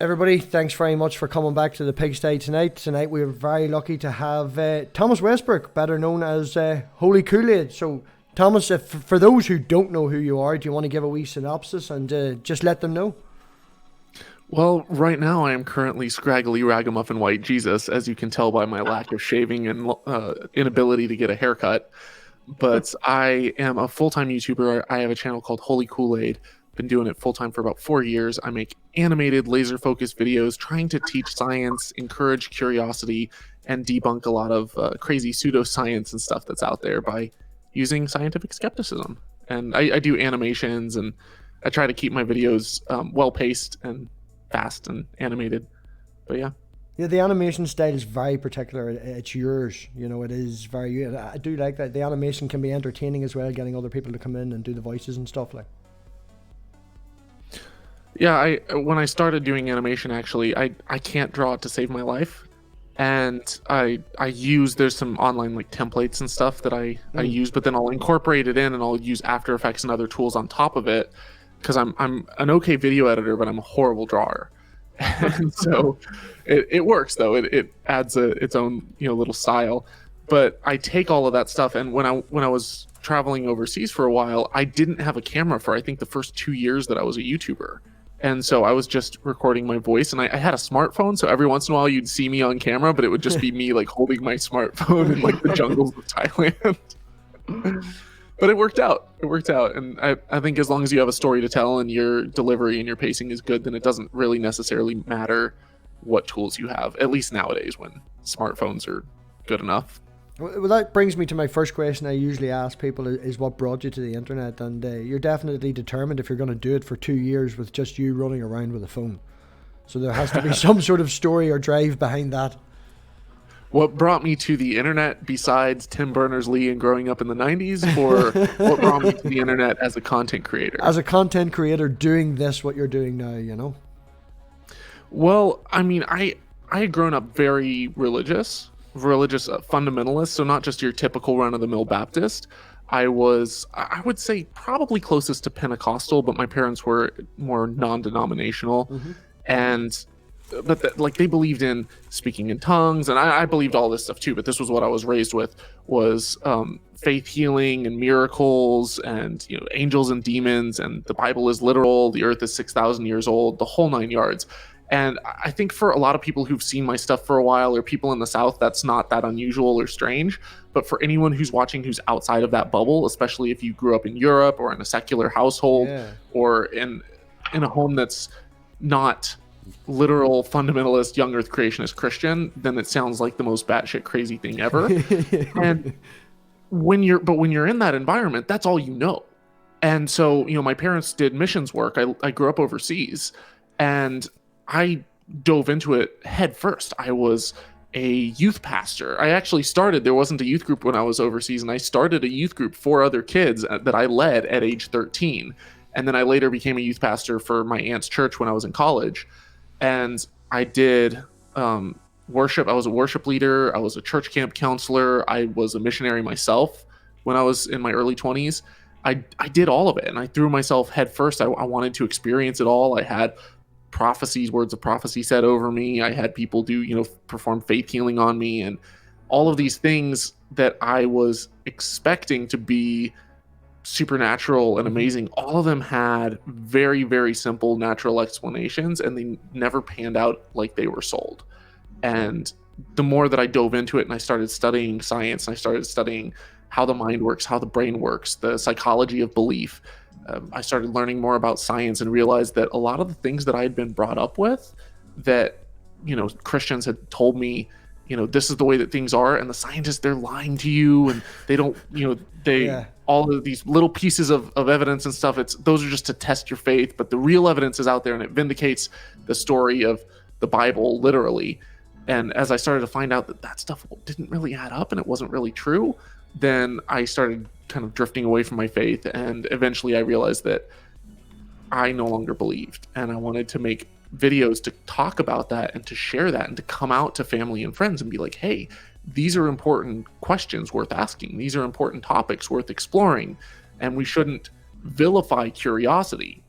Everybody, thanks very much for coming back to the Pigsty tonight. Tonight we are very lucky to have Thomas Westbrook, better known as Holy Koolaid. So, Thomas, for those who don't know who you are, do you want to give a wee synopsis and just let them know? Well, right now I am currently scraggly ragamuffin white Jesus, as you can tell by my lack of shaving and inability to get a haircut. But I am a full-time YouTuber. I have a channel called Holy Koolaid. Been doing it full-time for about 4 years. I make animated, laser-focused videos trying to teach science, encourage curiosity, and debunk a lot of crazy pseudoscience and stuff that's out there by using scientific skepticism. And I do animations, and I try to keep my videos well-paced and fast and animated. But yeah. Yeah, the animation style is very particular. It's yours. You know, it is very... I do like that. The animation can be entertaining as well, getting other people to come in and do the voices and stuff like. Yeah, when I started doing animation, actually, I can't draw it to save my life. And I use, there's some online like templates and stuff that I use, but then I'll incorporate it in and I'll use After Effects and other tools on top of it, because I'm an okay video editor, but I'm a horrible drawer. And so it works though. It adds its own, little style. But I take all of that stuff, and when I was traveling overseas for a while, I didn't have a camera for I think the first 2 years that I was a YouTuber. And so I was just recording my voice, and I had a smartphone, so every once in a while you'd see me on camera, but it would just be me like holding my smartphone in like the jungles of Thailand. But it worked out. And I think as long as you have a story to tell and your delivery and your pacing is good, then it doesn't really necessarily matter what tools you have, at least nowadays when smartphones are good enough. Well, that brings me to my first question I usually ask people is what brought you to the internet, and you're definitely determined if you're going to do it for 2 years with just you running around with a phone. So there has to be some sort of story or drive behind that. What brought me to the internet besides Tim Berners-Lee and growing up in the 90s, or what brought me to the internet as a content creator? As a content creator doing this, what you're doing now, Well, I mean, I had grown up very religious fundamentalist, so not just your typical run-of-the-mill Baptist. I would say probably closest to Pentecostal, but my parents were more non-denominational. But they believed in speaking in tongues, and I believed all this stuff too, but this was what I was raised with, was faith healing and miracles and angels and demons, and the Bible is literal, the earth is 6,000 years old, the whole 9 yards. And I think for a lot of people who've seen my stuff for a while, or people in the South, that's not that unusual or strange. But for anyone who's watching who's outside of that bubble, especially if you grew up in Europe or in a secular household, or in a home that's not literal fundamentalist young earth creationist Christian, then it sounds like the most batshit crazy thing ever. And when you're in that environment, that's all you know. And so, my parents did missions work. I grew up overseas, and I dove into it head first. I was a youth pastor. There wasn't a youth group when I was overseas, and I started a youth group for other kids that I led at age 13. And then I later became a youth pastor for my aunt's church when I was in college. And I did worship. I was a worship leader. I was a church camp counselor. I was a missionary myself when I was in my early 20s. I did all of it, and I threw myself head first. I wanted to experience it all. I had prophecies, words of prophecy said over me. I had people perform faith healing on me, and all of these things that I was expecting to be supernatural and amazing. All of them had very, very simple natural explanations, and they never panned out like they were sold. And the more that I dove into it and I started studying science, and I started studying how the mind works, how the brain works, the psychology of belief, I started learning more about science and realized that a lot of the things that I had been brought up with, that Christians had told me, this is the way that things are, and the scientists, they're lying to you, and they don't, all of these little pieces of evidence and stuff, those are just to test your faith, but the real evidence is out there, and it vindicates the story of the Bible literally. And as I started to find out that stuff didn't really add up and it wasn't really true, then I started kind of drifting away from my faith, and eventually I realized that I no longer believed, and I wanted to make videos to talk about that and to share that and to come out to family and friends and be like, hey, these are important questions worth asking. These are important topics worth exploring, and we shouldn't vilify curiosity.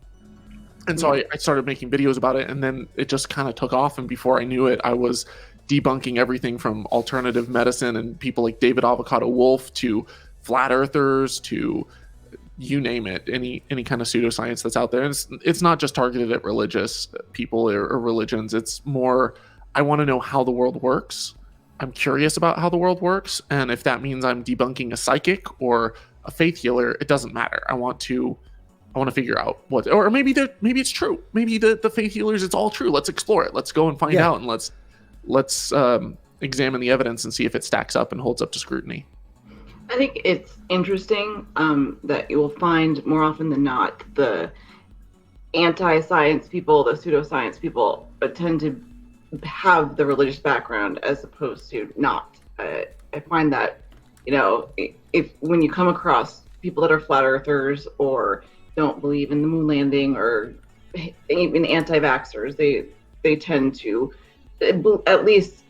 And so I started making videos about it, and then it just kind of took off. And before I knew it, I was debunking everything from alternative medicine and people like David Avocado Wolf to flat earthers to you name it, any kind of pseudoscience that's out there. And it's not just targeted at religious people or religions. It's more, I want to know how the world works. I'm curious about how the world works. And if that means I'm debunking a psychic or a faith healer, it doesn't matter. I want to figure out what, or maybe it's true. Maybe the faith healers, it's all true. Let's explore it. Let's go and find out, and let's examine the evidence and see if it stacks up and holds up to scrutiny. I think it's interesting that you will find more often than not the anti-science people, the pseudoscience people, tend to have the religious background as opposed to not. I find that, if when you come across people that are flat earthers or don't believe in the moon landing or even anti-vaxxers, they tend to at least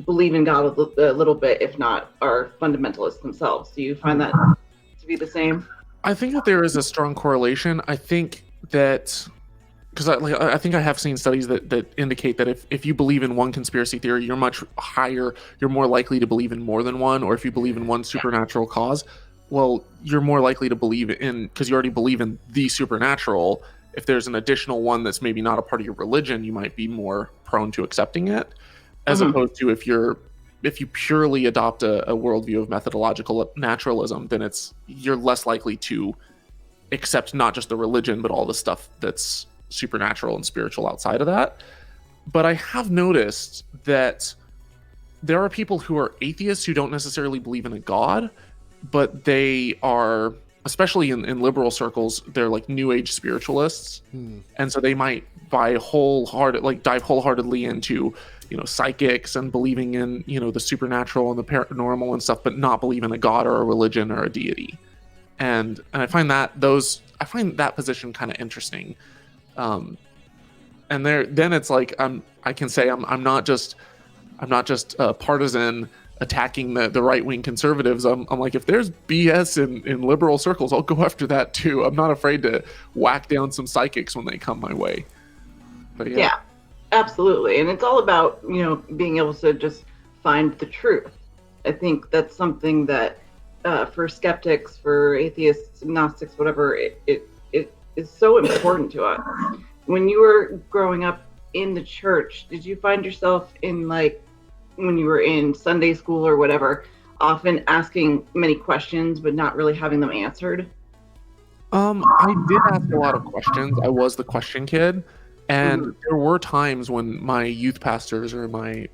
believe in God a little bit, if not are fundamentalists themselves. Do you find that to be the same? I think that there is a strong correlation. I think that, because I think I have seen studies that indicate that if you believe in one conspiracy theory, you're more likely to believe in more than one. Or if you believe in one supernatural cause, well, you're more likely to believe in, because you already believe in the supernatural. If there's an additional one that's maybe not a part of your religion, you might be more prone to accepting it, as opposed to if you purely adopt a worldview of methodological naturalism, then you're less likely to accept not just the religion, but all the stuff that's supernatural and spiritual outside of that. But I have noticed that there are people who are atheists who don't necessarily believe in a god, but they are, especially in liberal circles, they're like new age spiritualists. And so they might dive wholeheartedly into, psychics and believing in, the supernatural and the paranormal and stuff, but not believe in a god or a religion or a deity. And I find that position kind of interesting. And then it's like, I can say I'm not just a partisan attacking the right-wing conservatives. I'm like, if there's BS in liberal circles, I'll go after that too. I'm not afraid to whack down some psychics when they come my way. But yeah, absolutely. And it's all about, being able to just find the truth. I think that's something that for skeptics, for atheists, agnostics, whatever, it is so important to us. When you were growing up in the church, did you find yourself in, like, when you were in Sunday school or whatever, often asking many questions but not really having them answered? I did ask a lot of questions. I was the question kid. And there were times when my youth pastors or my,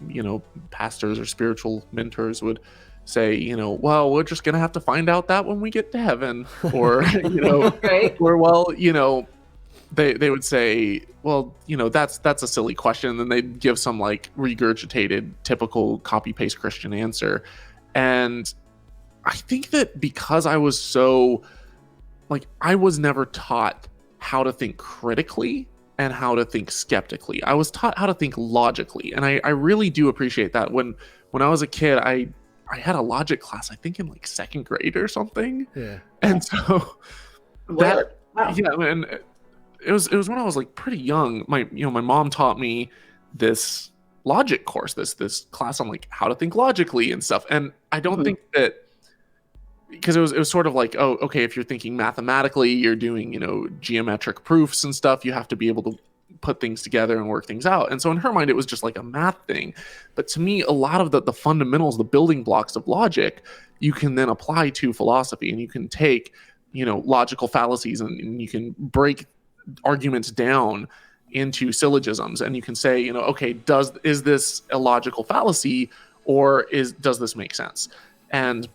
pastors or spiritual mentors would say, well, we're just going to have to find out that when we get to heaven. Or, right. Or, well, they would say, well, that's a silly question. And then they'd give some like regurgitated, typical copy paste Christian answer. And I think that because I was so, I was never taught how to think critically and how to think skeptically. I was taught how to think logically. And I really do appreciate that. When I was a kid, I had a logic class, I think in like second grade or something. Yeah. And so Wow. and it was when I was like pretty young. My mom taught me this logic course, this class on like how to think logically and stuff. And I don't think that, because it was sort of like, oh, okay, if you're thinking mathematically, you're doing, geometric proofs and stuff, you have to be able to put things together and work things out. And so in her mind, it was just like a math thing. But to me, a lot of the fundamentals, the building blocks of logic, you can then apply to philosophy, and you can take, logical fallacies and you can break arguments down into syllogisms, and you can say, okay, is this a logical fallacy, or does this make sense? And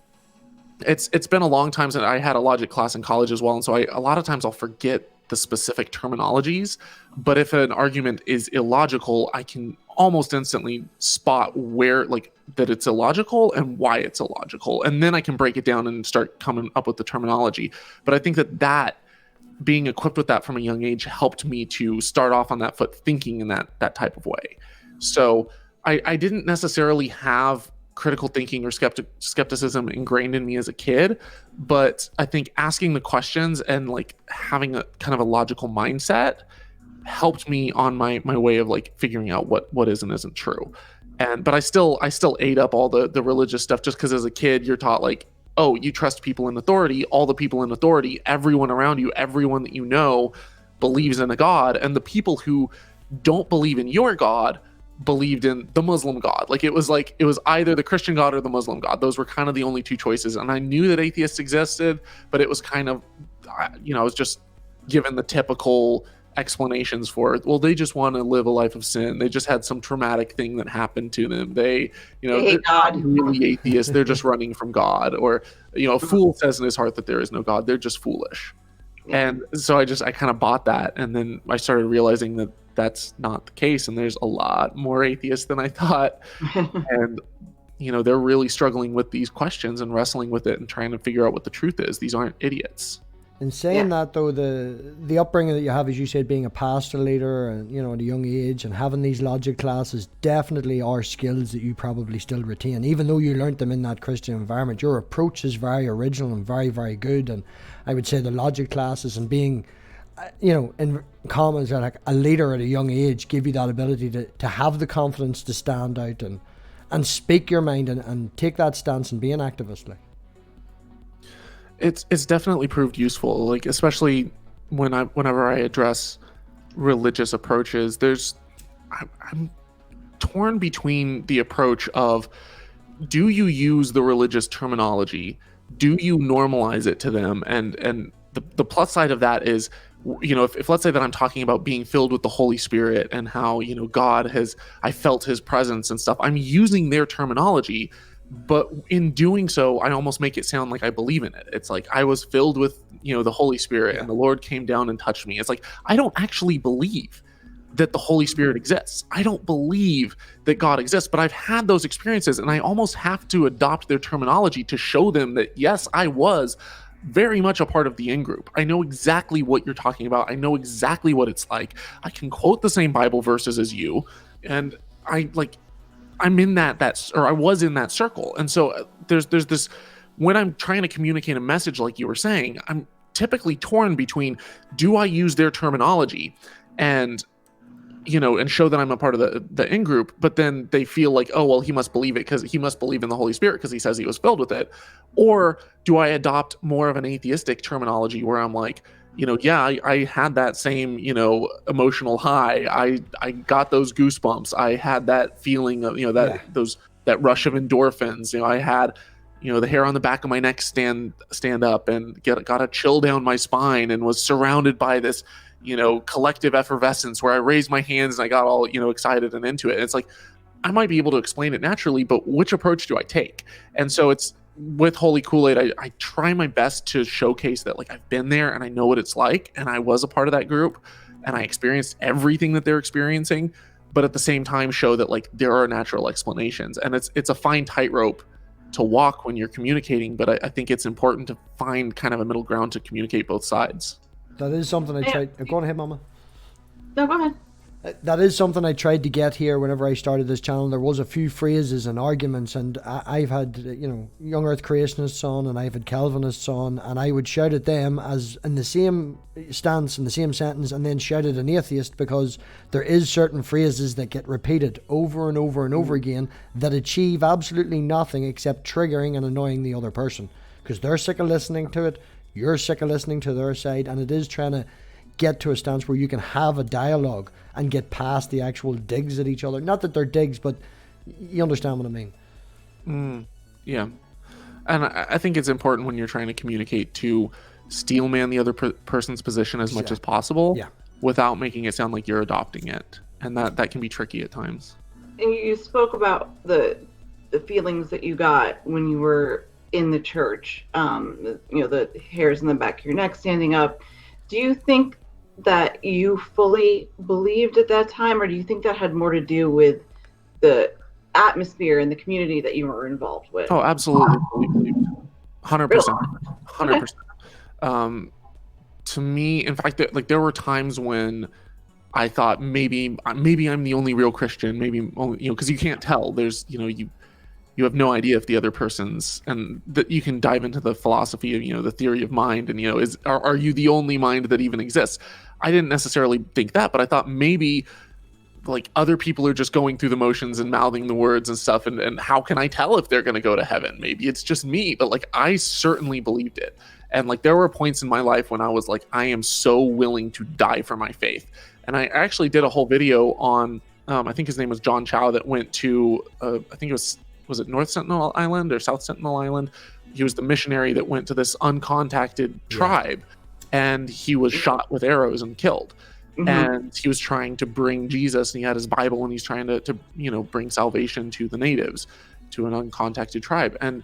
it's been a long time since I had a logic class in college as well, and so a lot of times I'll forget the specific terminologies. But if an argument is illogical, I can almost instantly spot where, that it's illogical and why it's illogical, and then I can break it down and start coming up with the terminology. But I think that being equipped with that from a young age helped me to start off on that foot, thinking in that type of way. So I didn't necessarily have critical thinking or skepticism ingrained in me as a kid, but I think asking the questions and like having a kind of a logical mindset helped me on my way of like figuring out what is and isn't true. But I still ate up all the religious stuff, just because as a kid you're taught like, oh, you trust people in authority, all the people in authority, everyone around you, everyone that you know believes in a God, and the people who don't believe in your God believed in the Muslim God. Like it was either the Christian God or the Muslim God. Those were kind of the only two choices. And I knew that atheists existed, but it was kind of, I was just given the typical explanations for it. Well, they just want to live a life of sin. They just had some traumatic thing that happened to them. They, they're God. not really atheists. They're just running from God. Or, a fool says in his heart that there is no God. They're just foolish. Yeah. And so I kind of bought that. And then I started realizing that that's not the case. And there's a lot more atheists than I thought. And, they're really struggling with these questions and wrestling with it and trying to figure out what the truth is. These aren't idiots. In saying that, though, the upbringing that you have, as you said, being a pastor leader and, at a young age and having these logic classes definitely are skills that you probably still retain. Even though you learnt them in that Christian environment, your approach is very original and very, very good. And I would say the logic classes and being, in common as like a leader at a young age give you that ability to have the confidence to stand out and speak your mind and take that stance and be an activist. Like. It's definitely proved useful, like especially whenever I address religious approaches. I'm torn between the approach of, do you use the religious terminology? Do you normalize it to them? And the plus side of that is, if let's say that I'm talking about being filled with the Holy Spirit and how, I felt his presence and stuff, I'm using their terminology. But in doing so, I almost make it sound like I believe in it. It's like I was filled with, the Holy Spirit and the Lord came down and touched me. It's like, I don't actually believe that the Holy Spirit exists. I don't believe that God exists, but I've had those experiences and I almost have to adopt their terminology to show them that, yes, I was very much a part of the in-group. I know exactly what you're talking about. I know exactly what it's like. I can quote the same Bible verses as you. And I'm in I was in that circle. And so there's this, when I'm trying to communicate a message, like you were saying, I'm typically torn between, do I use their terminology and, and show that I'm a part of the in-group, but then they feel like, oh, well, he must believe it because he must believe in the Holy Spirit because he says he was filled with it. Or do I adopt more of an atheistic terminology where I'm like, I had that same, emotional high. I got those goosebumps. I had that feeling of, that rush of endorphins. I had, the hair on the back of my neck stand up and got a chill down my spine and was surrounded by this, collective effervescence where I raised my hands and I got all, excited and into it. And it's like, I might be able to explain it naturally, but which approach do I take? And so it's, with Holy Koolaid, I try my best to showcase that, like, I've been there and I know what it's like, and I was a part of that group and I experienced everything that they're experiencing, but at the same time show that, like, there are natural explanations. And it's a fine tightrope to walk when you're communicating, but I think it's important to find kind of a middle ground to communicate both sides. That is something I tried. Go on ahead, Mama. No, go ahead. That is something I tried to get here whenever I started this channel. There was a few phrases and arguments, and I've had, young earth creationists on, and I've had Calvinists on, and I would shout at them as in the same stance, in the same sentence, and then shout at an atheist, because there is certain phrases that get repeated over and over and over again that achieve absolutely nothing except triggering and annoying the other person, because they're sick of listening to it, you're sick of listening to their side, and it is trying to get to a stance where you can have a dialogue and get past the actual digs at each other. Not that they're digs, but you understand what I mean. Yeah. And I think it's important when you're trying to communicate to steelman the other person's position as much as possible, without making it sound like you're adopting it. And that can be tricky at times. And you spoke about the feelings that you got when you were in the church, the hairs in the back of your neck standing up. Do you think that you fully believed at that time, or do you think that had more to do with the atmosphere and the community that you were involved with? Oh, absolutely. 100%. 100%. To me, in fact, there were times when I thought maybe I'm the only real Christian, maybe only, because you can't tell. There's, you have no idea if the other person's, and that you can dive into the philosophy of, the theory of mind, and, are you the only mind that even exists? I didn't necessarily think that, but I thought maybe like other people are just going through the motions and mouthing the words and stuff. And how can I tell if they're going to go to heaven? Maybe it's just me, but like, I certainly believed it. And like, there were points in my life when I was like, I am so willing to die for my faith. And I actually did a whole video on, I think his name was John Chow, that went to, I think was it North Sentinel Island or South Sentinel Island? He was the missionary that went to this uncontacted tribe, and he was shot with arrows and killed. And he was trying to bring Jesus, and he had his Bible, and he's trying to bring salvation to the natives, to an uncontacted tribe. And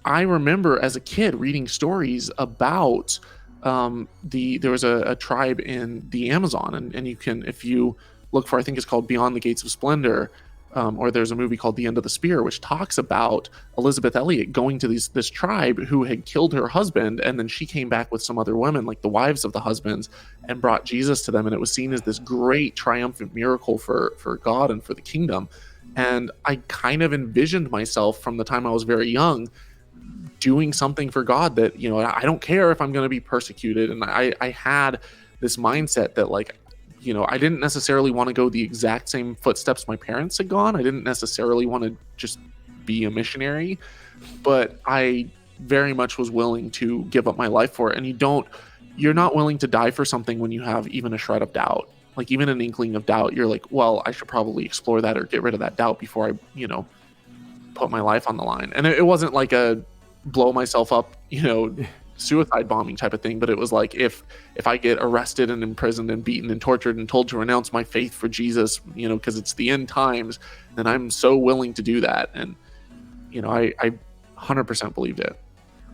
I remember as a kid reading stories about there was a tribe in the Amazon, and you can, if you look for, I think it's called Beyond the Gates of Splendor, or there's a movie called The End of the Spear, which talks about Elizabeth Elliot going to this tribe who had killed her husband, and then she came back with some other women, like the wives of the husbands, and brought Jesus to them, and it was seen as this great triumphant miracle for God and for the kingdom. And I kind of envisioned myself from the time I was very young doing something for God that, I don't care if I'm going to be persecuted. And I had this mindset that, like, I didn't necessarily want to go the exact same footsteps my parents had gone. I didn't necessarily want to just be a missionary, but I very much was willing to give up my life for it. And you're not willing to die for something when you have even a shred of doubt, like even an inkling of doubt. You're like, well, I should probably explore that or get rid of that doubt before I, put my life on the line. And it wasn't like a blow myself up, suicide bombing type of thing, but it was like, if I get arrested and imprisoned and beaten and tortured and told to renounce my faith for Jesus, because it's the end times, then I'm so willing to do that. And I 100% believed it.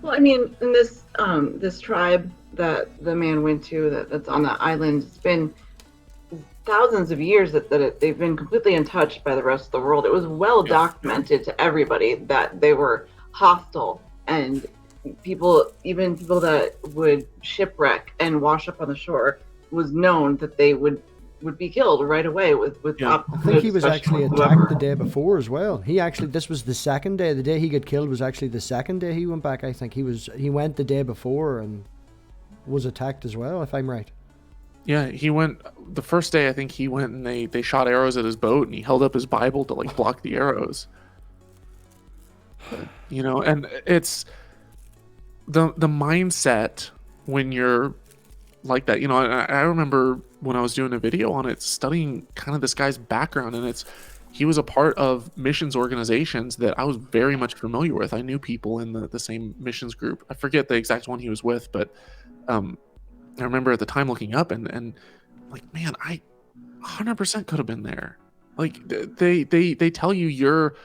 Well, I mean, in this tribe that the man went to, that's on that island, it's been thousands of years that they've been completely untouched by the rest of the world. It was well documented to everybody that they were hostile, and even people that would shipwreck and wash up on the shore, was known that they would be killed right away with I think he was actually attacked the day before as well. This was the second day. The day he got killed was actually the second day he went back. I think he went the day before and was attacked as well, if I'm right. Yeah, he went the first day. I think he went and they shot arrows at his boat, and he held up his Bible to like block the arrows. And it's the mindset when you're like that. I remember when I was doing a video on it, studying kind of this guy's background, and he was a part of missions organizations that I was very much familiar with. I knew people in the same missions group. I forget the exact one he was with, but I remember at the time looking up and like, man, I 100% could have been there. Like they tell you you're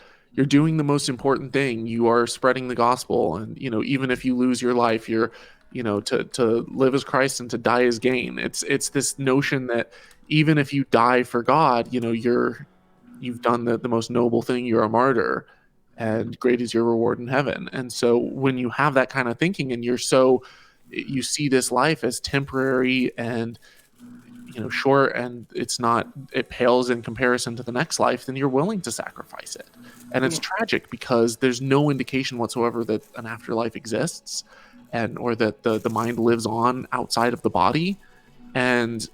doing the most important thing. You are spreading the gospel, and even if you lose your life, you're to live as Christ and to die as gain. It's this notion that even if you die for God, you've done the most noble thing. You're a martyr, and great is your reward in heaven. And so when you have that kind of thinking, and you see this life as temporary and short, and it pales in comparison to the next life, then you're willing to sacrifice it. And it's tragic because there's no indication whatsoever that an afterlife exists, or that the mind lives on outside of the body. And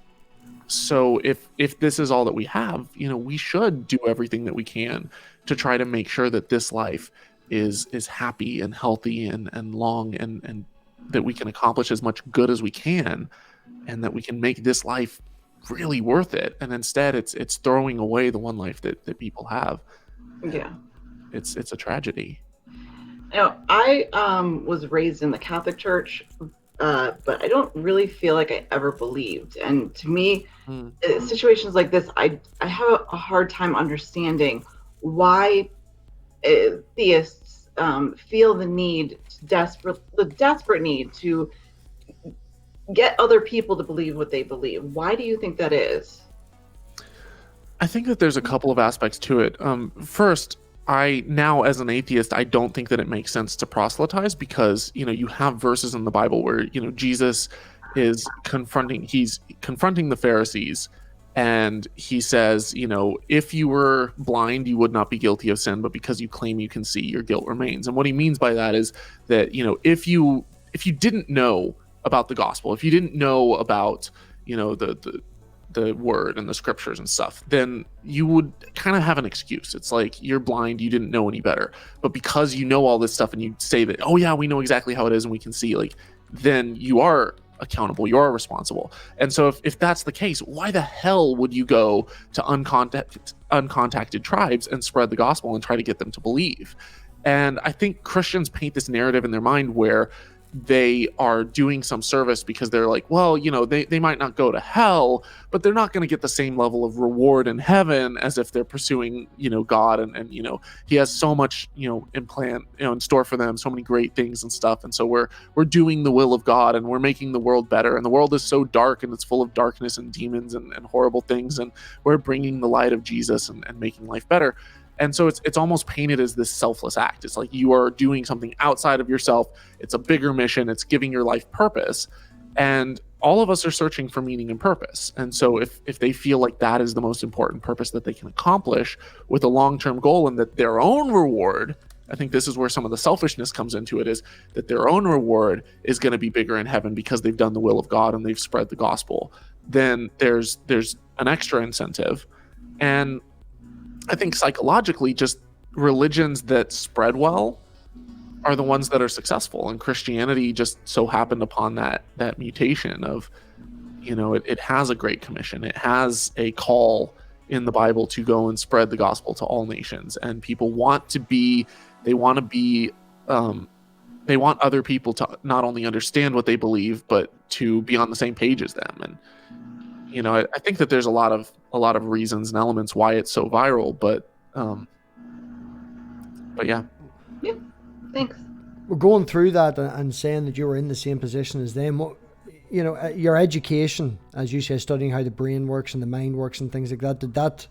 so if this is all that we have, we should do everything that we can to try to make sure that this life is happy and healthy and long, and that we can accomplish as much good as we can, and that we can make this life really worth it. And instead it's throwing away the one life that people have. Yeah, it's a tragedy. I was raised in the Catholic Church, but I don't really feel like I ever believed. And to me, situations like this, I have a hard time understanding why theists feel the desperate need to get other people to believe what they believe. Why do you think that is? I think that there's a couple of aspects to it. First, now as an atheist, I don't think that it makes sense to proselytize, because you have verses in the Bible where Jesus is confronting the Pharisees, And he says, if you were blind, you would not be guilty of sin, but because you claim you can see, your guilt remains. And what he means by that is that, if you didn't know about the gospel, if you didn't know about, the word and the scriptures and stuff, then you would kind of have an excuse. It's like, you're blind, you didn't know any better. But because you know all this stuff and you say that, oh yeah, we know exactly how it is and we can see, like, then you are accountable, you are responsible. And so if that's the case, why the hell would you go to uncontacted tribes and spread the gospel and try to get them to believe? And I think Christians paint this narrative in their mind where they are doing some service because they're like, well, they might not go to hell, but they're not going to get the same level of reward in heaven as if they're pursuing, God. And he has so much, in store for them, so many great things and stuff. And so we're doing the will of God and we're making the world better. And the world is so dark and it's full of darkness and demons and horrible things. And we're bringing the light of Jesus and making life better. And so it's almost painted as this selfless act. It's like you are doing something outside of yourself. It's a bigger mission. It's giving your life purpose. And all of us are searching for meaning and purpose. And so if they feel like that is the most important purpose that they can accomplish with a long-term goal, and that their own reward, I think this is where some of the selfishness comes into it, is that their own reward is going to be bigger in heaven because they've done the will of God and they've spread the gospel, then there's an extra incentive. And I think psychologically, just religions that spread well are the ones that are successful. And Christianity just so happened upon that mutation of, it has a great commission. It has a call in the Bible to go and spread the gospel to all nations. And people want other people to not only understand what they believe, but to be on the same page as them. And I think that there's a lot of reasons and elements why it's so viral, but yeah. Yeah, thanks. We're going through that and saying that you were in the same position as them. Your education, as you say, studying how the brain works and the mind works and things like that, did that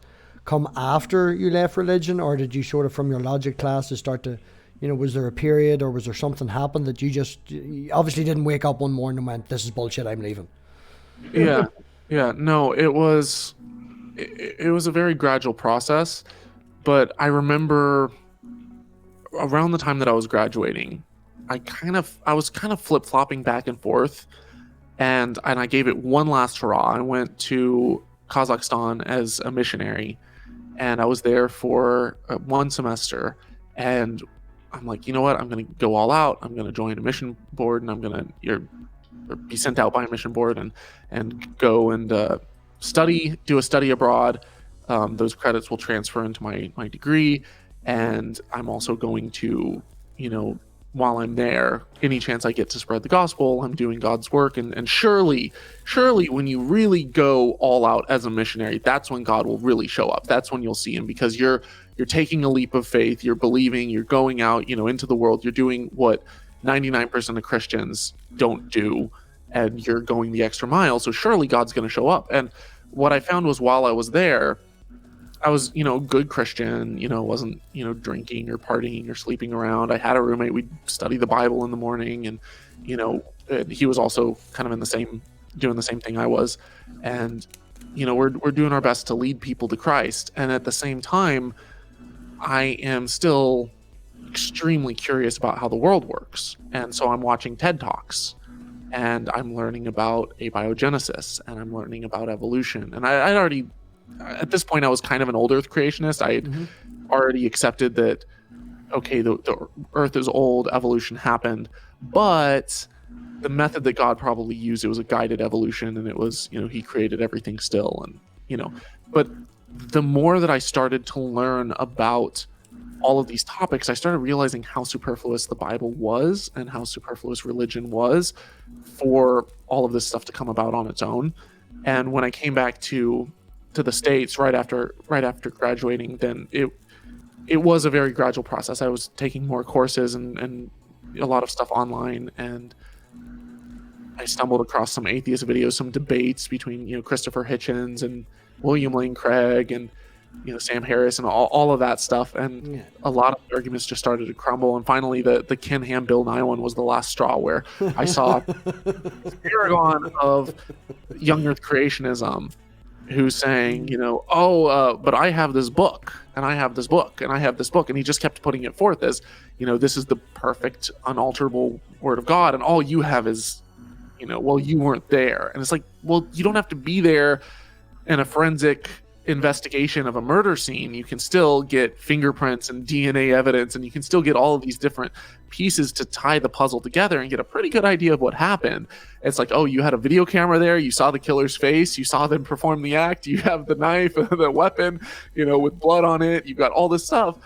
come after you left religion, or did you sort of from your logic class to start to, was there a period or was there something happened that you obviously didn't wake up one morning and went, this is bullshit, I'm leaving? Yeah, no, it was a very gradual process, but I remember around the time that I was graduating, I was kind of flip-flopping back and forth, and I gave it one last hurrah. I went to Kazakhstan as a missionary, and I was there for one semester, and I'm like, you know what, I'm going to go all out. I'm going to join a mission board, and I'm going to be sent out by a mission board and go and do a study abroad. Those credits will transfer into my degree, and I'm also going to, while I'm there, any chance I get to spread the gospel, I'm doing God's work. And surely when you really go all out as a missionary, that's when God will really show up. That's when you'll see him, because you're taking a leap of faith, you're believing, you're going out, into the world, you're doing what 99% of Christians don't do, and you're going the extra mile. So surely God's going to show up. And what I found was, while I was there, I was, good Christian, wasn't, drinking or partying or sleeping around. I had a roommate. We'd study the Bible in the morning, and, he was also kind of doing the same thing I was. And, we're doing our best to lead people to Christ. And at the same time, I am still extremely curious about how the world works. And so I'm watching TED Talks, and I'm learning about abiogenesis, and I'm learning about evolution. And I'd already, at this point, I was kind of an old Earth creationist. I had already accepted that, okay, the Earth is old, evolution happened, but the method that God probably used, it was a guided evolution, and it was, he created everything still. And, but the more that I started to learn about all of these topics, I started realizing how superfluous the Bible was and how superfluous religion was for all of this stuff to come about on its own. And when I came back to the States right after graduating, then it was a very gradual process. I was taking more courses and a lot of stuff online, and I stumbled across some atheist videos, some debates between Christopher Hitchens and William Lane Craig and Sam Harris and all of that stuff, and a lot of arguments just started to crumble. And finally, the Ken Ham Bill Nye one was the last straw, where I saw the paragon of young Earth creationism who's saying, but I have this book, and I have this book, and I have this book, and he just kept putting it forth as, this is the perfect, unalterable word of God, and all you have is, well, you weren't there. And it's like, well, you don't have to be there in a forensic investigation of a murder scene. You can still get fingerprints and DNA evidence, and you can still get all of these different pieces to tie the puzzle together and get a pretty good idea of what happened. It's like, oh, you had a video camera there, you saw the killer's face, you saw them perform the act, you have the knife, the weapon, with blood on it, you've got all this stuff.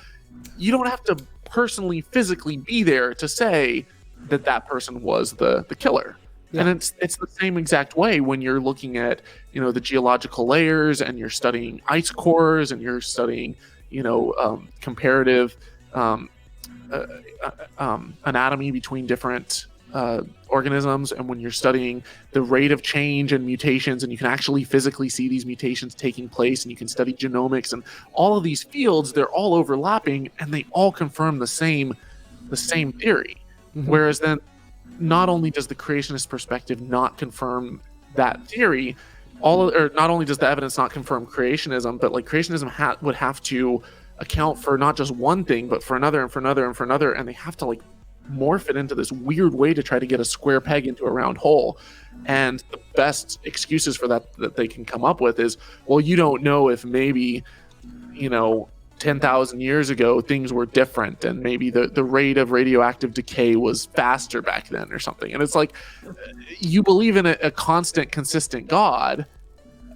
You don't have to personally, physically be there to say that person was the killer. Yeah. And it's the same exact way when you're looking at, the geological layers, and you're studying ice cores, and you're studying, comparative anatomy between different organisms, and when you're studying the rate of change and mutations, and you can actually physically see these mutations taking place, and you can study genomics, and all of these fields, they're all overlapping, and they all confirm the same theory. Mm-hmm. Whereas then, not only does the creationist perspective not confirm that theory, not only does the evidence not confirm creationism, but like creationism would have to account for not just one thing, but for another and for another and for another, and they have to like morph it into this weird way to try to get a square peg into a round hole. And the best excuses for that they can come up with is, well, you don't know if maybe 10,000 years ago things were different, and maybe the rate of radioactive decay was faster back then or something. And it's like, you believe in a constant, consistent God,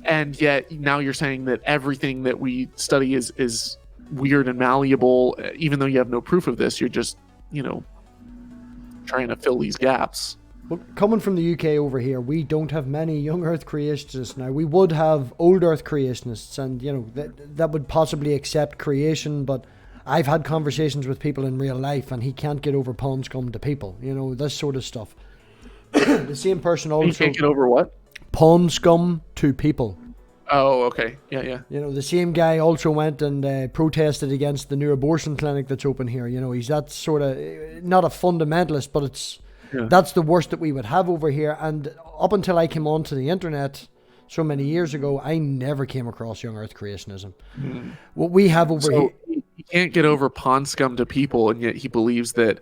and yet now you're saying that everything that we study is weird and malleable, even though you have no proof of this. You're just trying to fill these gaps. Well, coming from the UK over here, we don't have many young Earth creationists now. We would have old Earth creationists, and that would possibly accept creation. But I've had conversations with people in real life, and he can't get over pond scum to people. This sort of stuff. The same person also. You can't get over what? Pond scum to people. Oh, okay. Yeah. The same guy also went and protested against the new abortion clinic that's open here. He's that sort of, not a fundamentalist, but it's. Yeah. That's the worst that we would have over here. And up until I came onto the internet so many years ago, I never came across young Earth creationism. Mm. What we have over here... He can't get over pond scum to people, and yet he believes that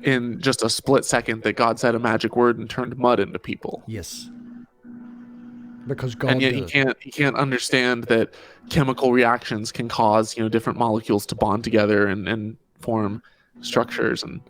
in just a split second that God said a magic word and turned mud into people. Yes. Because God and yet he can't understand that chemical reactions can cause different molecules to bond together and form structures. And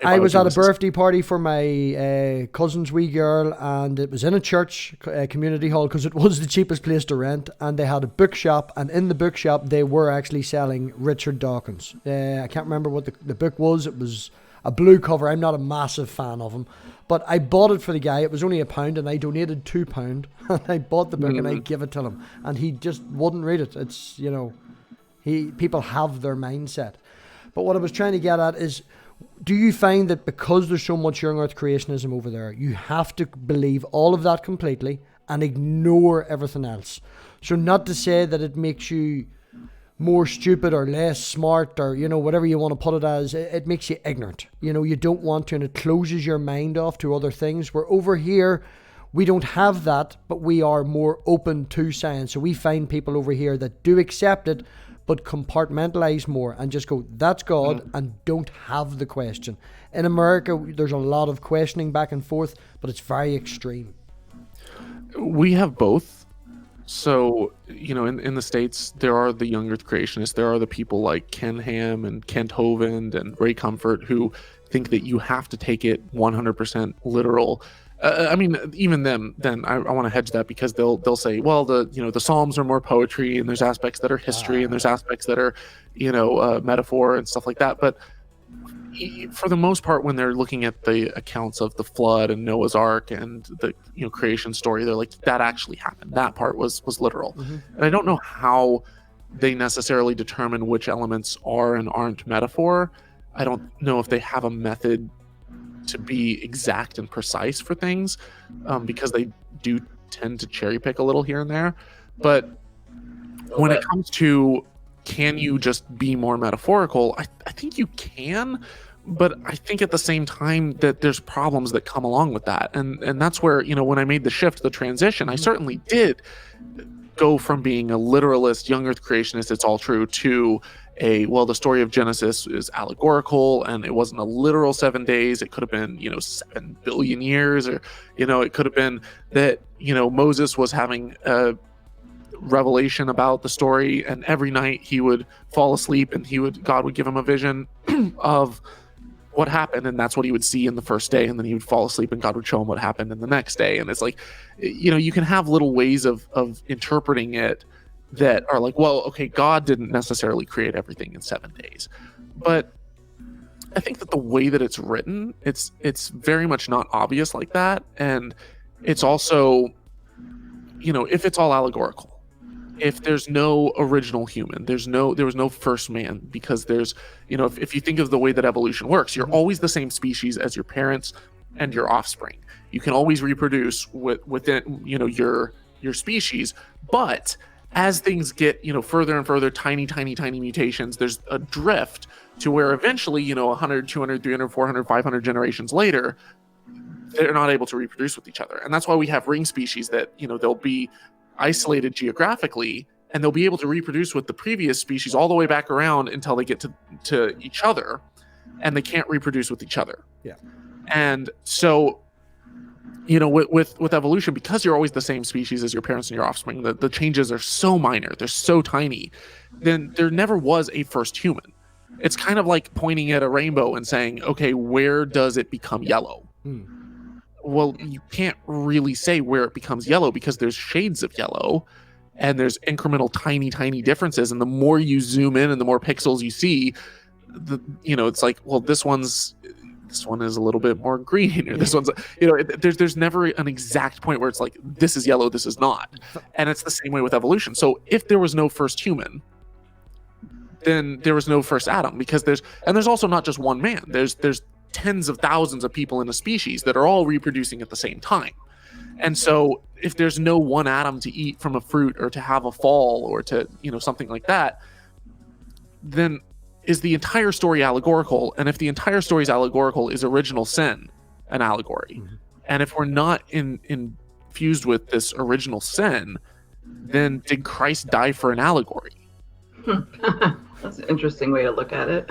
I was at a birthday party for my cousin's wee girl, and it was in a church community hall, because it was the cheapest place to rent, and they had a bookshop, and in the bookshop they were actually selling Richard Dawkins. I can't remember what the book was. It was a blue cover. I'm not a massive fan of him, but I bought it for the guy. It was only £1, and I donated £2, and I bought the book and I gave it to him, and he just wouldn't read it. It's people have their mindset. But what I was trying to get at is, do you find that because there's so much young Earth creationism over there, you have to believe all of that completely and ignore everything else? So not to say that it makes you more stupid or less smart, or whatever you want to put it as, it makes you ignorant. You don't want to, and it closes your mind off to other things. Where over here, we don't have that, but we are more open to science. So we find people over here that do accept it, but compartmentalize more and just go, that's God, and don't have the question. In America, there's a lot of questioning back and forth, but it's very extreme. We have both. So, in the States, there are the young Earth creationists. There are the people like Ken Ham and Kent Hovind and Ray Comfort who think that you have to take it 100% literal. Even them, then I want to hedge that, because they'll say, well, the Psalms are more poetry, and there's aspects that are history, and there's aspects that are, metaphor and stuff like that. But for the most part, when they're looking at the accounts of the flood and Noah's Ark and the creation story, they're like, that actually happened. That part was literal. Mm-hmm. And I don't know how they necessarily determine which elements are and aren't metaphor. I don't know if they have a method to be exact and precise for things, because they do tend to cherry pick a little here and there. But when it comes to, can you just be more metaphorical, I think you can, But I think at the same time that there's problems that come along with that. And that's where, when I made the shift, the transition, I certainly did go from being a literalist, young earth creationist, it's all true, to the story of Genesis is allegorical, and it wasn't a literal 7 days. It could have been, 7 billion years, or, it could have been that, Moses was having a revelation about the story, and every night he would fall asleep and God would give him a vision of what happened, and that's what he would see in the first day, and then he would fall asleep and God would show him what happened in the next day. And it's like, you can have little ways of interpreting it that are like, well, okay, God didn't necessarily create everything in 7 days. But I think that the way that it's written, it's very much not obvious like that. And it's also, if it's all allegorical, if there's no original human, there was no first man, because there's, if you think of the way that evolution works, you're always the same species as your parents and your offspring. You can always reproduce within, your species, but as things get, further and further, tiny mutations, there's a drift to where eventually, 100, 200, 300, 400, 500 generations later, they're not able to reproduce with each other. And that's why we have ring species that, they'll be isolated geographically, and they'll be able to reproduce with the previous species all the way back around until they get to each other, and they can't reproduce with each other. Yeah. And so, with evolution, because you're always the same species as your parents and your offspring, the changes are so minor, they're so tiny, then there never was a first human. It's kind of like pointing at a rainbow and saying, okay, where does it become yellow? Well, you can't really say where it becomes yellow, because there's shades of yellow, and there's incremental tiny differences. And the more you zoom in and the more pixels you see, it's like, well, this one is a little bit more green, or this one's, there's never an exact point where it's like, this is yellow, this is not. And it's the same way with evolution. So if there was no first human, then there was no first Adam, because there's also not just one man. There's tens of thousands of people in a species that are all reproducing at the same time. And so if there's no one Adam to eat from a fruit, or to have a fall, or to, something like that, then is the entire story allegorical? And if the entire story is allegorical, is original sin an allegory? Mm-hmm. And if we're not infused with this original sin, then did Christ die for an allegory? That's an interesting way to look at it.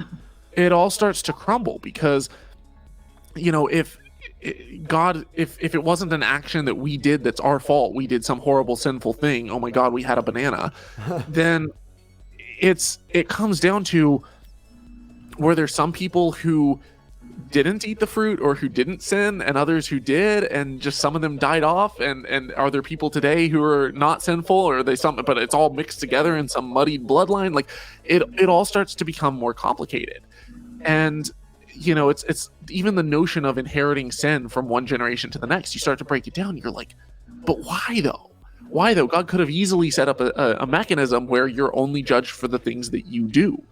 It all starts to crumble, because if it wasn't an action that we did that's our fault, we did some horrible sinful thing, oh my God, we had a banana, then it comes down to, were there some people who didn't eat the fruit, or who didn't sin, and others who did, and just some of them died off, and are there people today who are not sinful, or are they something, but it's all mixed together in some muddied bloodline? Like it all starts to become more complicated. And it's even the notion of inheriting sin from one generation to the next, you start to break it down, you're like, but why though? God could have easily set up a mechanism where you're only judged for the things that you do,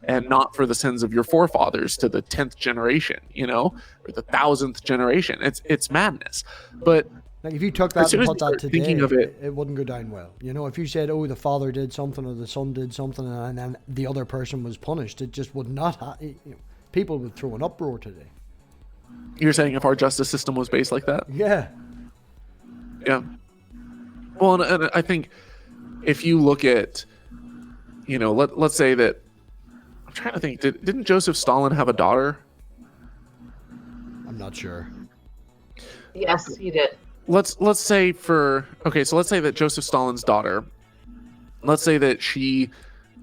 and not for the sins of your forefathers to the 10th generation, or the 1000th generation. It's madness. But like, if you took that and put that today, thinking of it wouldn't go down well. If you said, oh, the father did something, or the son did something, and then the other person was punished, it just would not people would throw an uproar today. You're saying if our justice system was based like that? Yeah. Well, and I think if you look at, let's say that, I'm trying to think, didn't Joseph Stalin have a daughter? I'm not sure. Yes, he did. Let's say let's say that Joseph Stalin's daughter, let's say that she,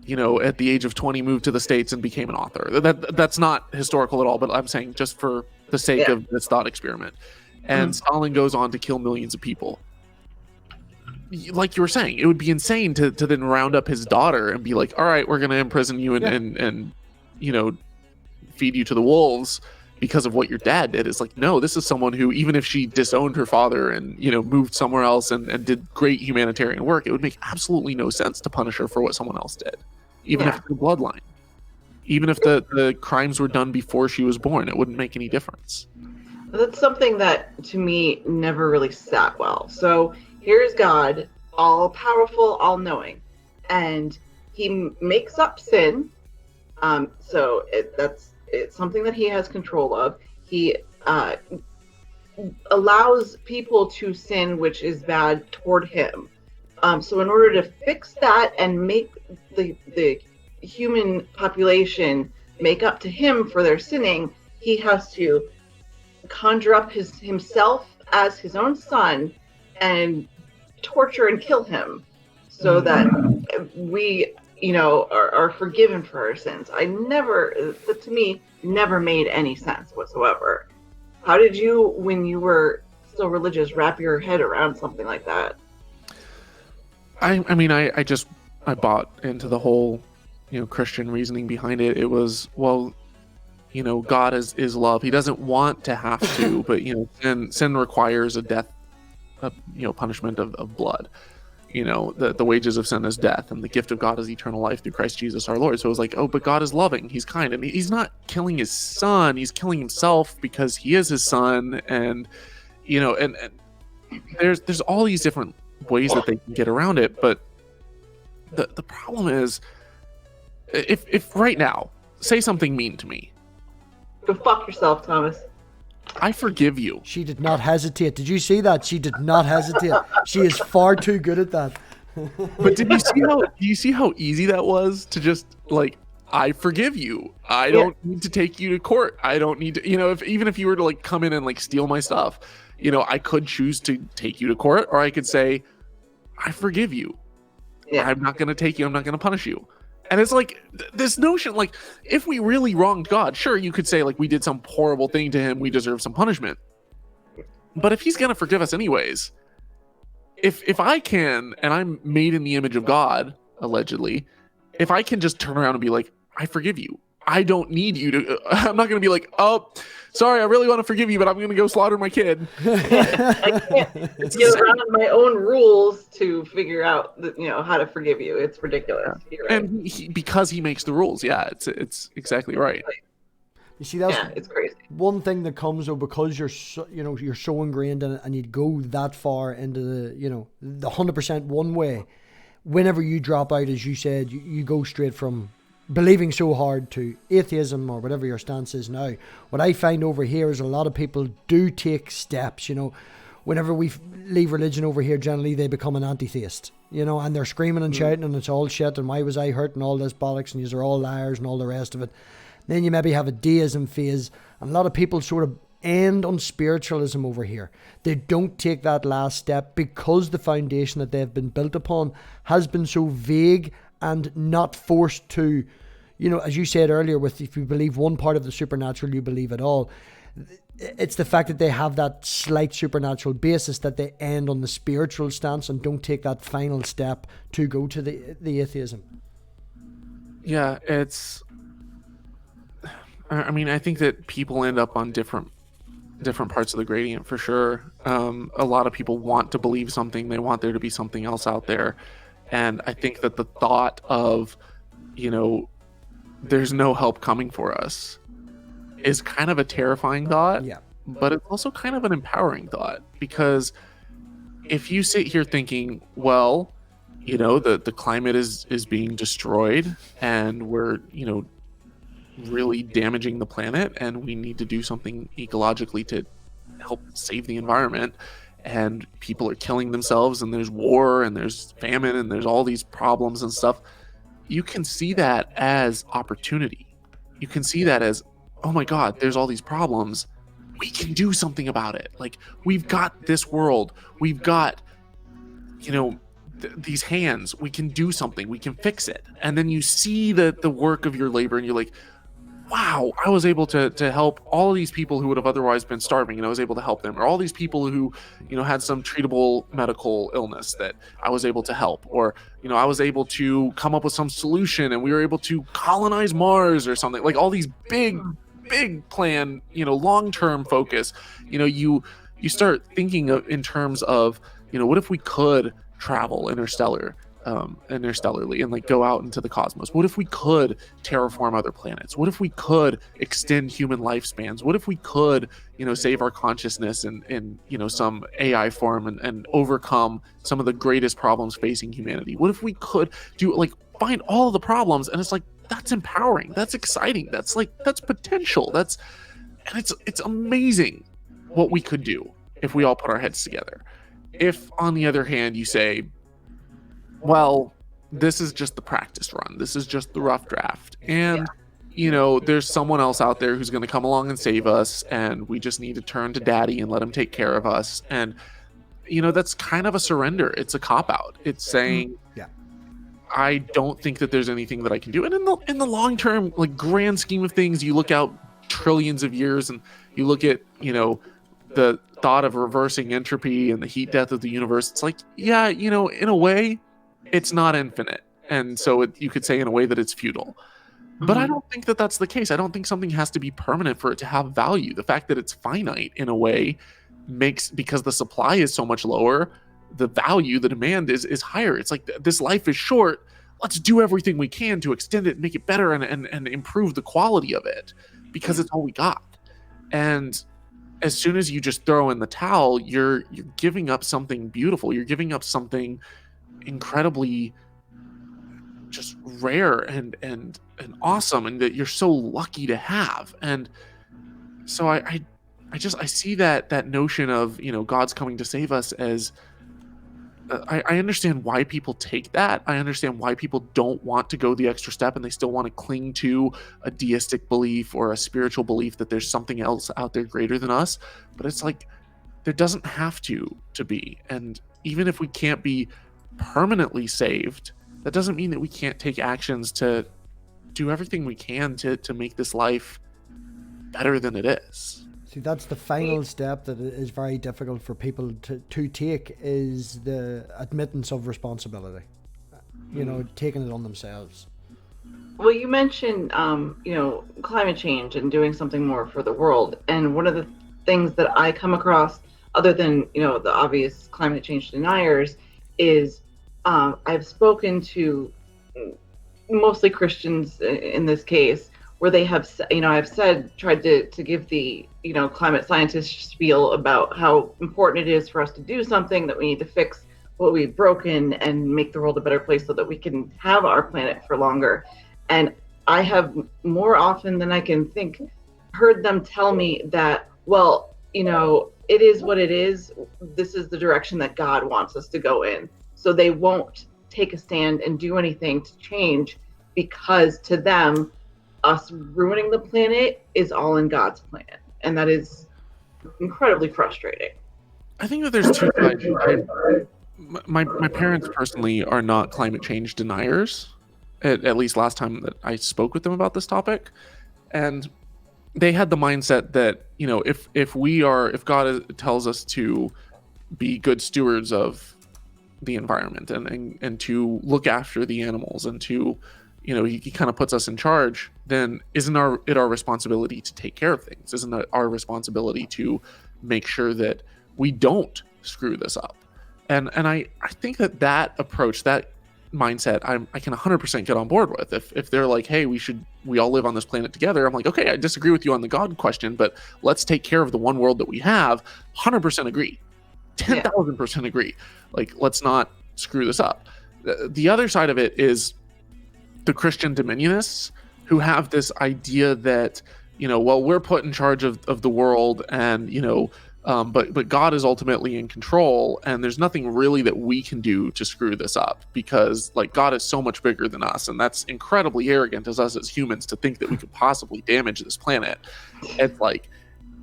at the age of 20 moved to the States and became an author. That's not historical at all, but I'm saying just for the sake of this thought experiment. And Stalin goes on to kill millions of people. Like you were saying, it would be insane to then round up his daughter and be like, all right, we're going to imprison you and feed you to the wolves because of what your dad did. It's like, no, this is someone who, even if she disowned her father and, moved somewhere else and did great humanitarian work, it would make absolutely no sense to punish her for what someone else did. Even if it's the bloodline. Even if the crimes were done before she was born, it wouldn't make any difference. That's something that, to me, never really sat well. So here's God, all-powerful, all-knowing, and he makes up sin. So It's something that he has control of. He allows people to sin, which is bad, toward him. So in order to fix that and make the human population make up to him for their sinning, he has to conjure up himself as his own son and torture and kill him so that we, are forgiven for our sins. That to me never made any sense whatsoever. How did you, when you were still religious, wrap your head around something like that? I bought into the whole, Christian reasoning behind it. It was, well, God is love. He doesn't want to have to, but sin requires a death, punishment of blood. The wages of sin is death, and the gift of God is eternal life through Christ Jesus our Lord. So it was like, oh, but God is loving. He's kind, and he's not killing his son. He's killing himself because he is his son, and and there's all these different ways that they can get around it. But the problem is, if right now, say something mean to me. Go fuck yourself, Thomas. I forgive you. She did not hesitate. Did you see that? She did not hesitate. She is far too good at that. But do you see how easy that was to just like, I forgive you. I don't need to take you to court. I don't need to, even if you were to like come in and like steal my stuff, I could choose to take you to court, or I could say, I forgive you. Yeah. I'm not going to take you. I'm not going to punish you. And it's like this notion, like, if we really wronged God, sure, you could say like we did some horrible thing to him, we deserve some punishment. But if he's going to forgive us anyways, if I can, and I'm made in the image of God, allegedly, if I can just turn around and be like, I forgive you. I don't need you to, I'm not going to be like, oh, sorry, I really want to forgive you, but I'm going to go slaughter my kid. I can't get around my own rules to figure out, how to forgive you. It's ridiculous. You're right. And because he makes the rules. Yeah, it's exactly right. You see, that's it's crazy. One thing that comes though, because you're so, you're so ingrained in it, and you'd go that far into the 100% one way. Whenever you drop out, as you said, you go straight from believing so hard to atheism or whatever your stance is now. What I find over here is a lot of people do take steps, whenever we leave religion over here, generally they become an anti-theist, and they're screaming and shouting and it's all shit and why was I hurt and all this bollocks and these are all liars and all the rest of it. Then you maybe have a deism phase, and a lot of people sort of end on spiritualism over here. They don't take that last step because the foundation that they've been built upon has been so vague and not forced to, as you said earlier, with if you believe one part of the supernatural, you believe it all. It's the fact that they have that slight supernatural basis that they end on the spiritual stance and don't take that final step to go to the atheism. Yeah, I think that people end up on different parts of the gradient for sure. A lot of people want to believe something. They want there to be something else out there. And I think that the thought of, there's no help coming for us is kind of a terrifying thought. Yeah. But it's also kind of an empowering thought, because if you sit here thinking, well, the climate is being destroyed and we're, really damaging the planet and we need to do something ecologically to help save the environment, and people are killing themselves and there's war and there's famine and there's all these problems and stuff, you can see that as opportunity. You can see that as, oh my God, there's all these problems. We can do something about it. Like, we've got this world. We've got, these hands. We can do something. We can fix it. And then you see the work of your labor and you're like, wow, I was able to help all these people who would have otherwise been starving, and I was able to help them. Or all these people who, had some treatable medical illness that I was able to help. Or, I was able to come up with some solution and we were able to colonize Mars or something. Like all these big plan, long-term focus. You start thinking in terms of, what if we could travel interstellarly and like go out into the cosmos? What if we could terraform other planets? What if we could extend human lifespans? What if we could, save our consciousness in some AI form and overcome some of the greatest problems facing humanity? What if we could find all of the problems? And it's like, that's empowering. That's exciting. That's potential. It's amazing what we could do if we all put our heads together. If, on the other hand, you say, well, this is just the practice run. This is just the rough draft. And, there's someone else out there who's going to come along and save us, and we just need to turn to daddy and let him take care of us. And, that's kind of a surrender. It's a cop-out. It's saying, I don't think that there's anything that I can do. And in the long term, like, grand scheme of things, you look out trillions of years and you look at, the thought of reversing entropy and the heat death of the universe. It's like, yeah, in a way, it's not infinite. And so you could say in a way that it's futile. But I don't think that that's the case. I don't think something has to be permanent for it to have value. The fact that it's finite in a way because the supply is so much lower, the value, the demand is higher. It's like, this life is short. Let's do everything we can to extend it, make it better, and improve the quality of it, because it's all we got. And as soon as you just throw in the towel, you're giving up something beautiful. You're giving up something incredibly just rare and awesome, and that you're so lucky to have. And so I see that notion of, God's coming to save us as, I understand why people take that. I understand why people don't want to go the extra step, and they still want to cling to a deistic belief or a spiritual belief that there's something else out there greater than us. But it's like, there doesn't have to be. And even if we can't be permanently saved, that doesn't mean that we can't take actions to do everything we can to make this life better than it is. See, that's the final step that is very difficult for people to take, is the admittance of responsibility. Taking it on themselves. Well, you mentioned, climate change and doing something more for the world. And one of the things that I come across, other than, the obvious climate change deniers, is I've spoken to mostly Christians in this case, where they have, tried to give the, climate scientist spiel about how important it is for us to do something, that we need to fix what we've broken and make the world a better place so that we can have our planet for longer. And I have, more often than I can think, heard them tell me that, well, it is what it is. This is the direction that God wants us to go in. So they won't take a stand and do anything to change, because to them, us ruining the planet is all in God's plan. And that is incredibly frustrating. I think that there's two sides. My parents personally are not climate change deniers, at least last time that I spoke with them about this topic. And they had the mindset that, if God tells us to be good stewards of the environment and to look after the animals, and to, he kind of puts us in charge, then isn't it our responsibility to take care of things? Isn't it our responsibility to make sure that we don't screw this up? And I think that approach, that mindset, I can 100% get on board with. If they're like, hey, we all live on this planet together, I'm like, okay, I disagree with you on the God question, but let's take care of the one world that we have. 100% agree. 10,000% agree. Like, let's not screw this up. The other side of it is the Christian dominionists, who have this idea that, we're put in charge of the world, and, but God is ultimately in control, and there's nothing really that we can do to screw this up, because, like, God is so much bigger than us, and that's incredibly arrogant as us as humans to think that we could possibly damage this planet. It's like,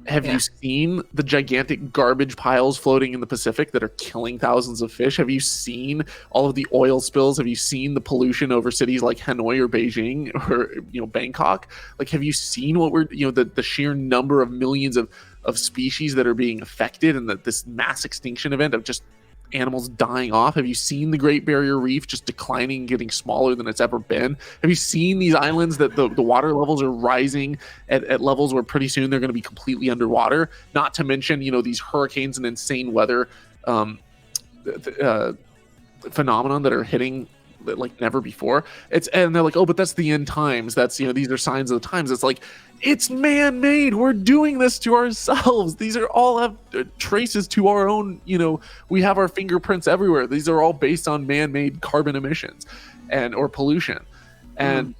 have you seen the gigantic garbage piles floating in the Pacific that are killing thousands of fish? Have you seen all of the oil spills? Have you seen the pollution over cities like Hanoi or Beijing or Bangkok? Like, have you seen what we're the sheer number of millions of species that are being affected, and this mass extinction event of just animals dying off? Have you seen the Great Barrier Reef just declining, getting smaller than it's ever been? Have you seen these islands that the water levels are rising at levels where pretty soon they're going to be completely underwater? Not to mention, these hurricanes and insane weather phenomenon that are hitting like never before. And they're like, oh, but that's the end times. That's, these are signs of the times. It's like, it's man-made. We're doing this to ourselves. These are all have traces to our own, we have our fingerprints everywhere. These are all based on man-made carbon emissions or pollution. And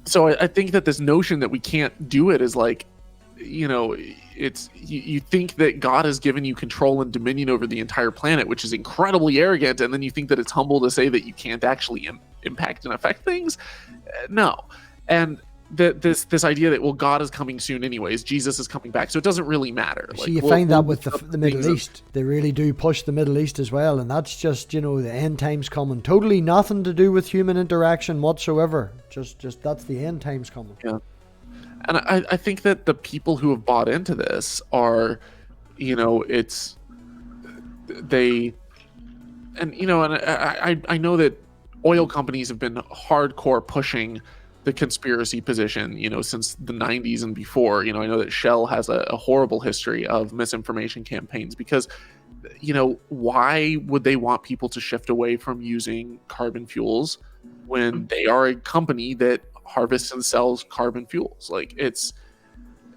So I think that this notion that we can't do it is like, it's you think that God has given you control and dominion over the entire planet, which is incredibly arrogant, and then you think that it's humble to say that you can't actually impact and affect things. No. And this idea that, well, God is coming soon anyways, Jesus is coming back, so it doesn't really matter. So you find that with the Middle East, they really do push the Middle East as well, and that's just, the end times coming. Totally nothing to do with human interaction whatsoever. Just that's the end times coming. Yeah. And I think that the people who have bought into this are, I know that oil companies have been hardcore pushing the conspiracy position, since the 90s and before. I know that Shell has a horrible history of misinformation campaigns because, why would they want people to shift away from using carbon fuels when they are a company that harvests and sells carbon fuels? Like, it's,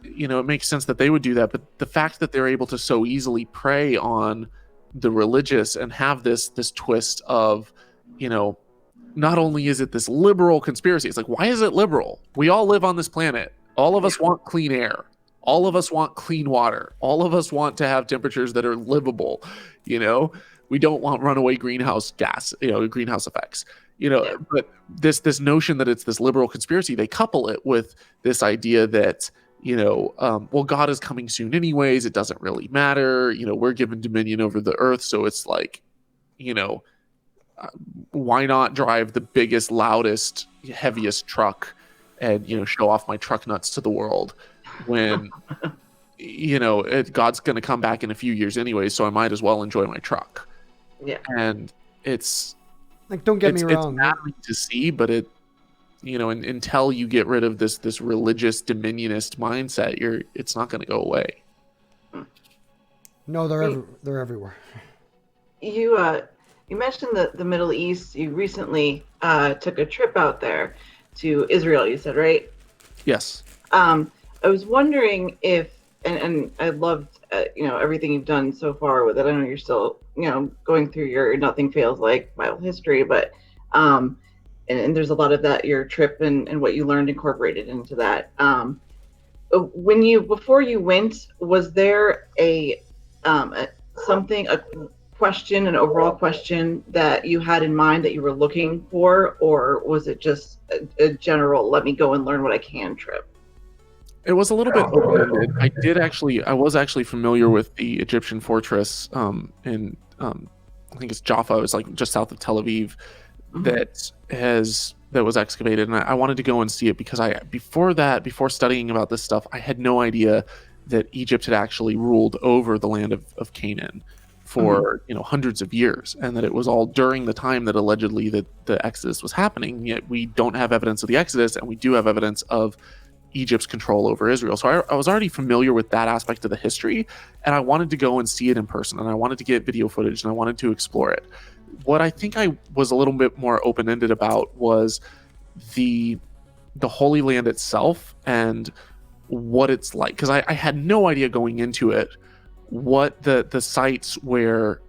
it makes sense that they would do that, but the fact that they're able to so easily prey on the religious and have this twist of, not only is it this liberal conspiracy, it's like, why is it liberal? We all live on this planet. All of us want clean air. All of us want clean water. All of us want to have temperatures that are livable. We don't want runaway greenhouse gas, greenhouse effects. But this notion that it's this liberal conspiracy, they couple it with this idea that, well, God is coming soon anyways. It doesn't really matter. We're given dominion over the earth. So it's like, why not drive the biggest, loudest, heaviest truck and, show off my truck nuts to the world when, God's going to come back in a few years anyway. So I might as well enjoy my truck. Yeah. And it's, like, don't get me wrong. It's maddening to see, but it, until you get rid of this religious dominionist mindset, it's not going to go away. No, they're everywhere. You mentioned the Middle East. You recently took a trip out there to Israel, you said, right? Yes. I was wondering if, and I loved, everything you've done so far with it. I know you're still, going through your Nothing Fails Like Bible history, but, and there's a lot of that, your trip and what you learned incorporated into that. Before you went, was there an overall question that you had in mind that you were looking for, or was it just a general, let me go and learn what I can trip? It was a little bit open-ended. I was actually familiar with the Egyptian fortress in I think it's Jaffa. It was like just south of Tel Aviv, that was excavated, and I wanted to go and see it because before studying about this stuff, I had no idea that Egypt had actually ruled over the land of Canaan for hundreds of years, and that it was all during the time that allegedly that the Exodus was happening. Yet we don't have evidence of the Exodus, and we do have evidence of Egypt's control over Israel. So I was already familiar with that aspect of the history, and I wanted to go and see it in person, and I wanted to get video footage, and I wanted to explore it. What I think I was a little bit more open-ended about was the Holy Land itself and what it's like, because I had no idea going into it what the sites where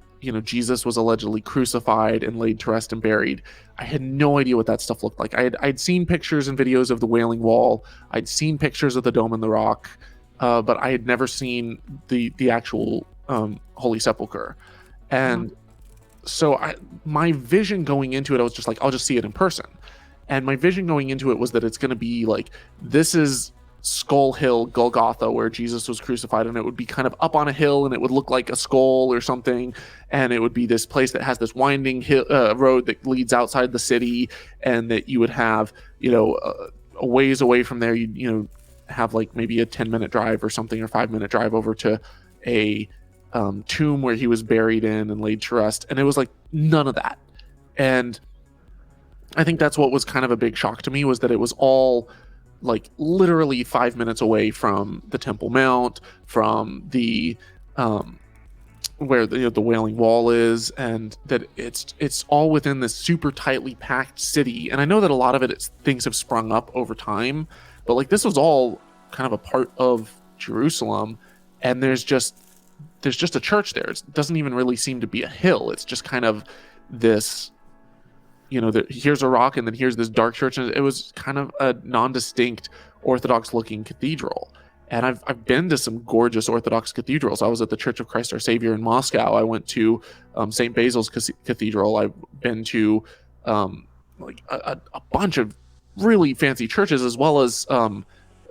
Jesus was allegedly crucified and laid to rest and buried. I had no idea what that stuff looked like. I'd seen pictures and videos of the Wailing Wall. I'd seen pictures of the Dome and the Rock, but I had never seen the actual Holy Sepulchre. And so my vision going into it, I was just like, I'll just see it in person. And my vision going into it was that it's going to be like, this is Skull Hill, Golgotha, where Jesus was crucified, and it would be kind of up on a hill, and it would look like a skull or something, and it would be this place that has this winding road that leads outside the city, and that you would have, a ways away from there, you have like maybe a 10-minute drive or something, or 5-minute drive over to a tomb where he was buried in and laid to rest, and it was like none of that. And I think that's what was kind of a big shock to me, was that it was all like literally 5 minutes away from the Temple Mount, from the where the Wailing Wall is, and that it's all within this super tightly packed city. And I know that a lot of things have sprung up over time, but like this was all kind of a part of Jerusalem, and there's just a church there. It doesn't even really seem to be a hill. It's just kind of this here's a rock and then here's this dark church, and it was kind of a non-distinct Orthodox looking cathedral. And I've been to some gorgeous Orthodox cathedrals. I was at the Church of Christ Our Savior in Moscow. I went to St. Basil's Cathedral. I've been to like a bunch of really fancy churches, as well as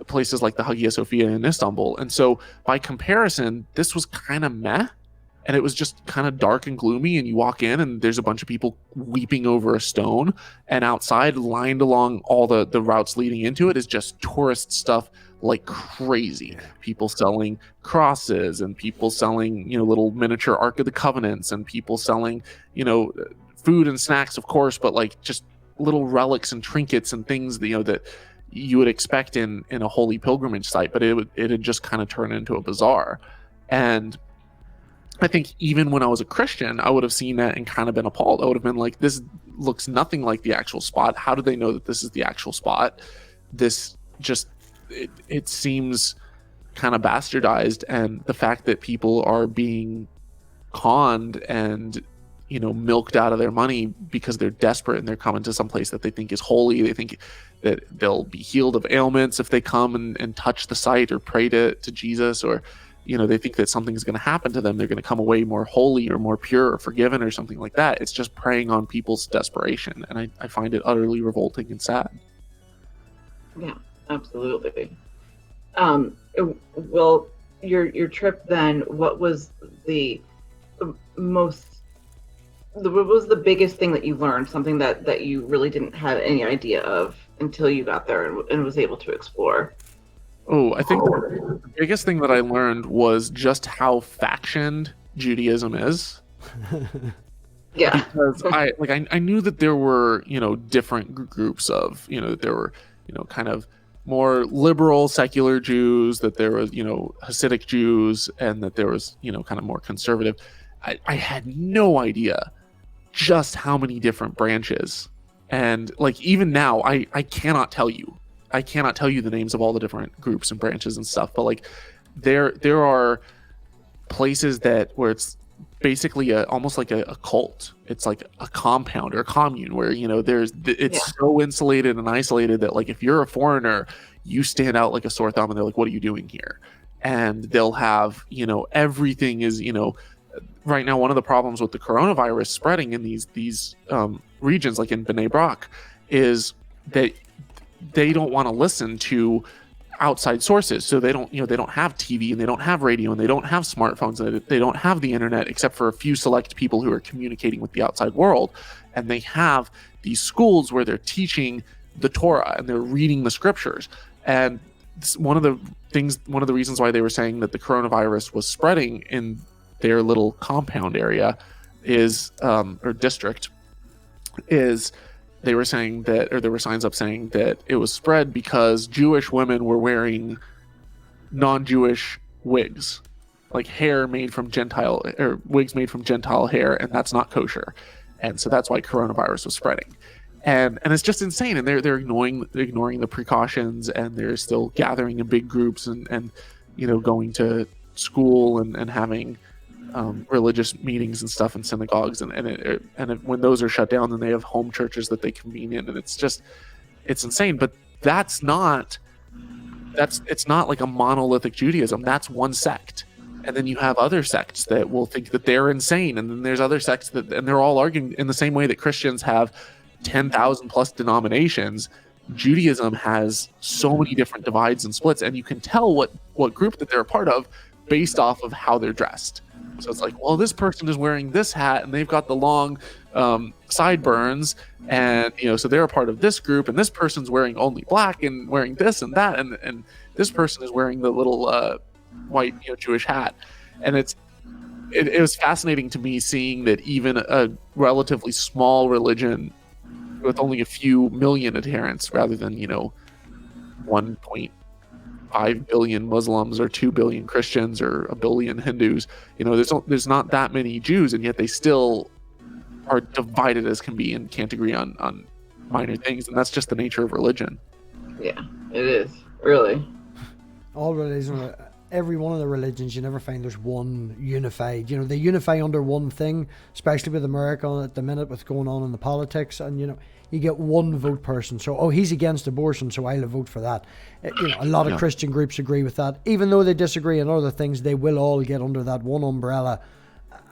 places like the Hagia Sophia in Istanbul. And so by comparison, this was kind of meh. And it was just kind of dark and gloomy, and you walk in and there's a bunch of people weeping over a stone, and outside, lined along all the routes leading into it, is just tourist stuff like crazy. People selling crosses, and people selling, little miniature Ark of the Covenants, and people selling, food and snacks, of course, but like just little relics and trinkets and things that, that you would expect in a holy pilgrimage site. But it had just kind of turned into a bazaar. And I think even when I was a Christian, I would have seen that and kind of been appalled. I would have been like, this looks nothing like the actual spot. How do they know that this is the actual spot? This just, it seems kind of bastardized. And the fact that people are being conned and, milked out of their money because they're desperate and they're coming to some place that they think is holy. They think that they'll be healed of ailments if they come and touch the site or pray to Jesus, or they think that something's going to happen to them. They're going to come away more holy or more pure or forgiven or something like that. It's just preying on people's desperation. And I find it utterly revolting and sad. Yeah, absolutely. Well, your trip then, what was what was the biggest thing that you learned? Something that you really didn't have any idea of until you got there and was able to explore? Oh, I think the biggest thing that I learned was just how factioned Judaism is. Yeah. Because I knew that there were, different groups of, that there were, kind of more liberal secular Jews, that there was, Hasidic Jews, and that there was, kind of more conservative. I had no idea just how many different branches. And like, even now, I cannot tell you. I cannot tell you the names of all the different groups and branches and stuff, but like there are places where it's basically almost like a cult. It's like a compound or a commune where, it's so insulated and isolated that like, if you're a foreigner, you stand out like a sore thumb, and they're like, what are you doing here? And they'll have, everything is, right now, one of the problems with the coronavirus spreading in these regions, like in Bnei Brak, is that they don't want to listen to outside sources. So they don't have TV, and they don't have radio, and they don't have smartphones, and they don't have the internet, except for a few select people who are communicating with the outside world. And they have these schools where they're teaching the Torah and they're reading the scriptures. And one of the reasons why they were saying that the coronavirus was spreading in their little compound area or district is, they were saying that, or there were signs up saying that it was spread because Jewish women were wearing non-Jewish wigs, like hair made from Gentile, or wigs made from Gentile hair, and that's not kosher. And so that's why coronavirus was spreading. And it's just insane. And they're ignoring the precautions, and they're still gathering in big groups and going to school and having religious meetings and stuff in synagogues, and when those are shut down, then they have home churches that they convene in, and it's insane. But it's not like a monolithic Judaism. That's one sect, and then you have other sects that will think that they're insane, and then there's other sects and they're all arguing in the same way that Christians have 10,000 plus denominations. Judaism has so many different divides and splits, and you can tell what group that they're a part of based off of how they're dressed. So it's like, well, this person is wearing this hat and they've got the long sideburns, and so they're a part of this group, and this person's wearing only black and wearing this and that, and this person is wearing the little white Jewish hat. And it was fascinating to me seeing that even a relatively small religion with only a few million adherents, rather than 1.5 billion Muslims or 2 billion Christians or a billion Hindus, there's not that many Jews, and yet they still are divided as can be and can't agree on minor things. And that's just the nature of religion. Yeah, it is, really. All religion every one of the religions, you never find there's one unified. You know, they unify under one thing, especially with America at the minute, what's going on in the politics, and you know, you get one vote person. So, oh, he's against abortion, so I'll vote for that. You know, a lot of Christian groups agree with that. Even though they disagree on other things, they will all get under that one umbrella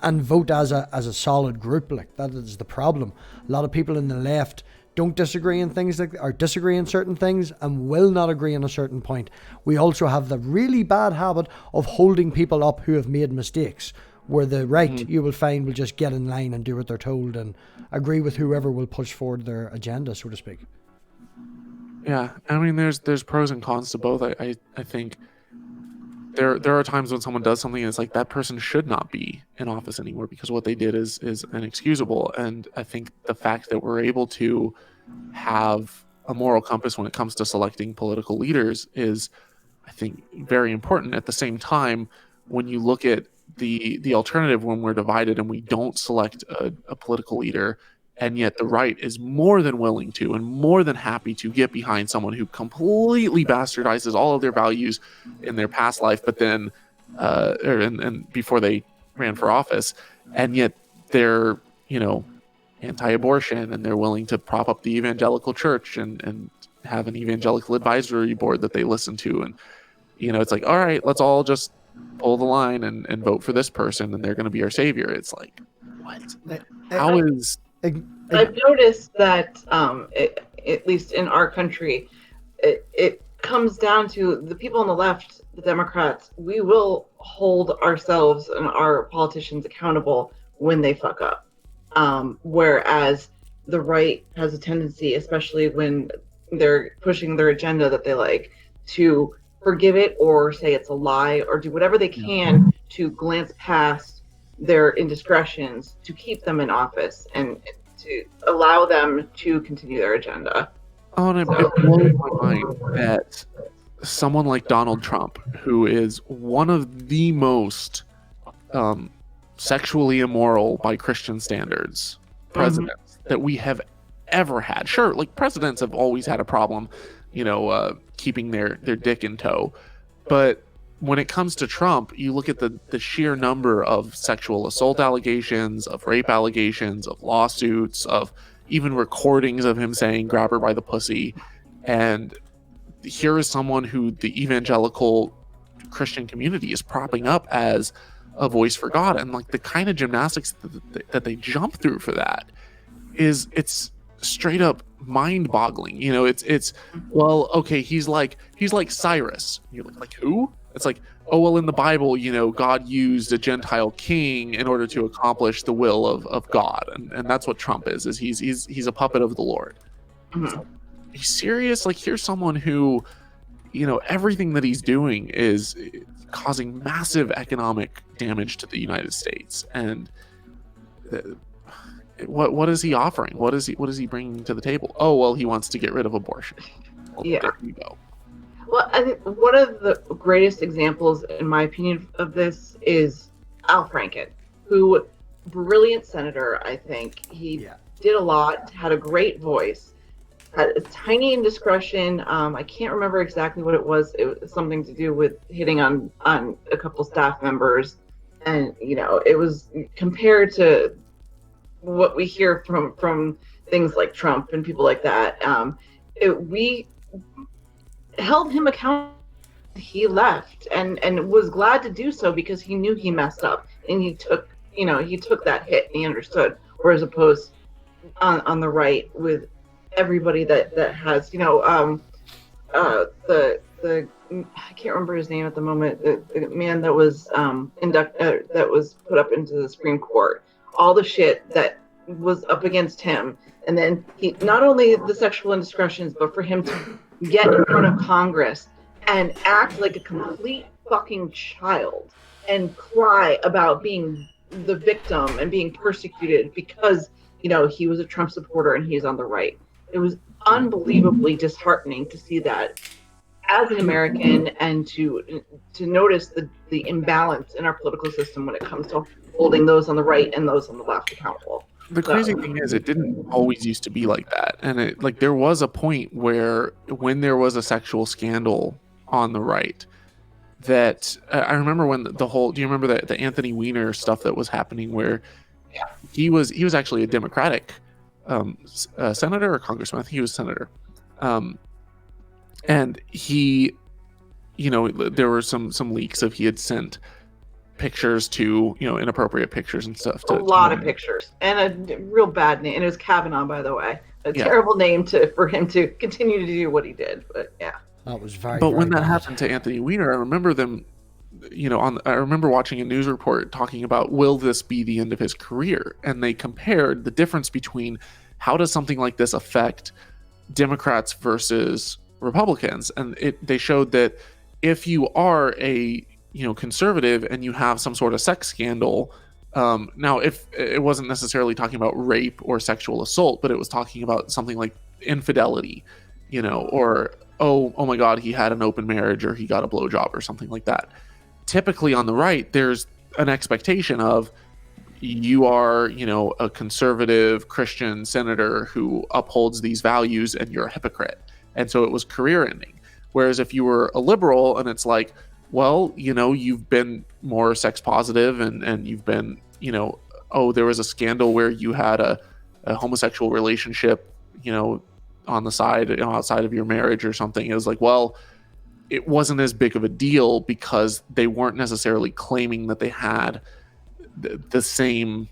and vote as a solid group. Like, that is the problem. A lot of people in the left don't disagree in things like, or disagree in certain things and will not agree on a certain point. We also have the really bad habit of holding people up who have made mistakes, where the right, you will find, will just get in line and do what they're told and agree with whoever will push forward their agenda, so to speak. Yeah, I mean, there's pros and cons to both. I think there are times when someone does something and it's like, that person should not be in office anymore because what they did is inexcusable. And I think the fact that we're able to have a moral compass when it comes to selecting political leaders is, I think, very important. At the same time, when you look at the alternative, when we're divided and we don't select a political leader, and yet the right is more than willing to and more than happy to get behind someone who completely bastardizes all of their values in their past life, but then and before they ran for office, and yet they're, you know, anti-abortion, and they're willing to prop up the evangelical church and have an evangelical advisory board that they listen to. And, you know, it's like, all right, let's all just pull the line and vote for this person and they're going to be our savior. It's like, what? How is... I've noticed that, at least in our country, it comes down to the people on the left, the Democrats. We will hold ourselves and our politicians accountable when they fuck up. Whereas the right has a tendency, especially when they're pushing their agenda that they like, to forgive it or say it's a lie or do whatever they can to glance past their indiscretions to keep them in office and to allow them to continue their agenda. Oh, and it blows my mind that someone like Donald Trump, who is one of the most sexually immoral by Christian standards presidents that we have ever had. Sure, like, presidents have always had a problem, you know, keeping their dick in tow, but when it comes to Trump, you look at the sheer number of sexual assault allegations, of rape allegations, of lawsuits, of even recordings of him saying, grab her by the pussy. And here is someone who the evangelical Christian community is propping up as a voice for God. And like, the kind of gymnastics that they jump through for that it's straight up mind boggling. You know, it's well, okay, he's like Cyrus. You're like who? It's like, oh, well, in the Bible, you know, God used a Gentile king in order to accomplish the will of God. And that's what Trump is he's a puppet of the Lord. Are you serious? Like, here's someone who, you know, everything that he's doing is causing massive economic damage to the United States. And what is he offering? What is he bringing to the table? Oh, well, he wants to get rid of abortion. Well, yeah. There you go. Well, I think one of the greatest examples, in my opinion, of this is Al Franken, who, brilliant senator, I think. He did a lot, had a great voice, had a tiny indiscretion. I can't remember exactly what it was. It was something to do with hitting on a couple staff members. And, you know, it was compared to what we hear from things like Trump and people like that. We held him accountable. He left and was glad to do so because he knew he messed up and he took that hit and he understood. Whereas opposed on the right with everybody that has, you know, the I can't remember his name at the moment, the man that was that was put up into the Supreme Court, all the shit that was up against him, and then he, not only the sexual indiscretions, but for him to get in front of Congress and act like a complete fucking child and cry about being the victim and being persecuted because, you know, he was a Trump supporter and he's on the right. It was unbelievably disheartening to see that as an American and to notice the imbalance in our political system when it comes to holding those on the right and those on the left accountable. The crazy thing is, it didn't always used to be like that. And it, like, there was a point where when there was a sexual scandal on the right, that I remember when the whole. Do you remember the Anthony Weiner stuff that was happening where he was actually a Democratic senator or congressman? I think he was senator, and he, there were some leaks of he had sent pictures to inappropriate pictures and stuff. A lot of pictures and a real bad name. And it was Kavanaugh, by the way. A terrible name for him to continue to do what he did. But yeah, that was very. But very when that bad. happened to Anthony Weiner, I remember them. I remember watching a news report talking about, will this be the end of his career? And they compared the difference between how does something like this affect Democrats versus Republicans, and they showed that if you are a conservative and you have some sort of sex scandal, now if it wasn't necessarily talking about rape or sexual assault, but it was talking about something like infidelity, or oh my God, he had an open marriage or he got a blowjob or something like that. Typically on the right, there's an expectation of you are, a conservative Christian senator who upholds these values and you're a hypocrite. And so it was career ending. Whereas if you were a liberal and it's like, well, you've been more sex positive and you've been, there was a scandal where you had a homosexual relationship, on the side, outside of your marriage or something. It was like, well, it wasn't as big of a deal because they weren't necessarily claiming that they had the same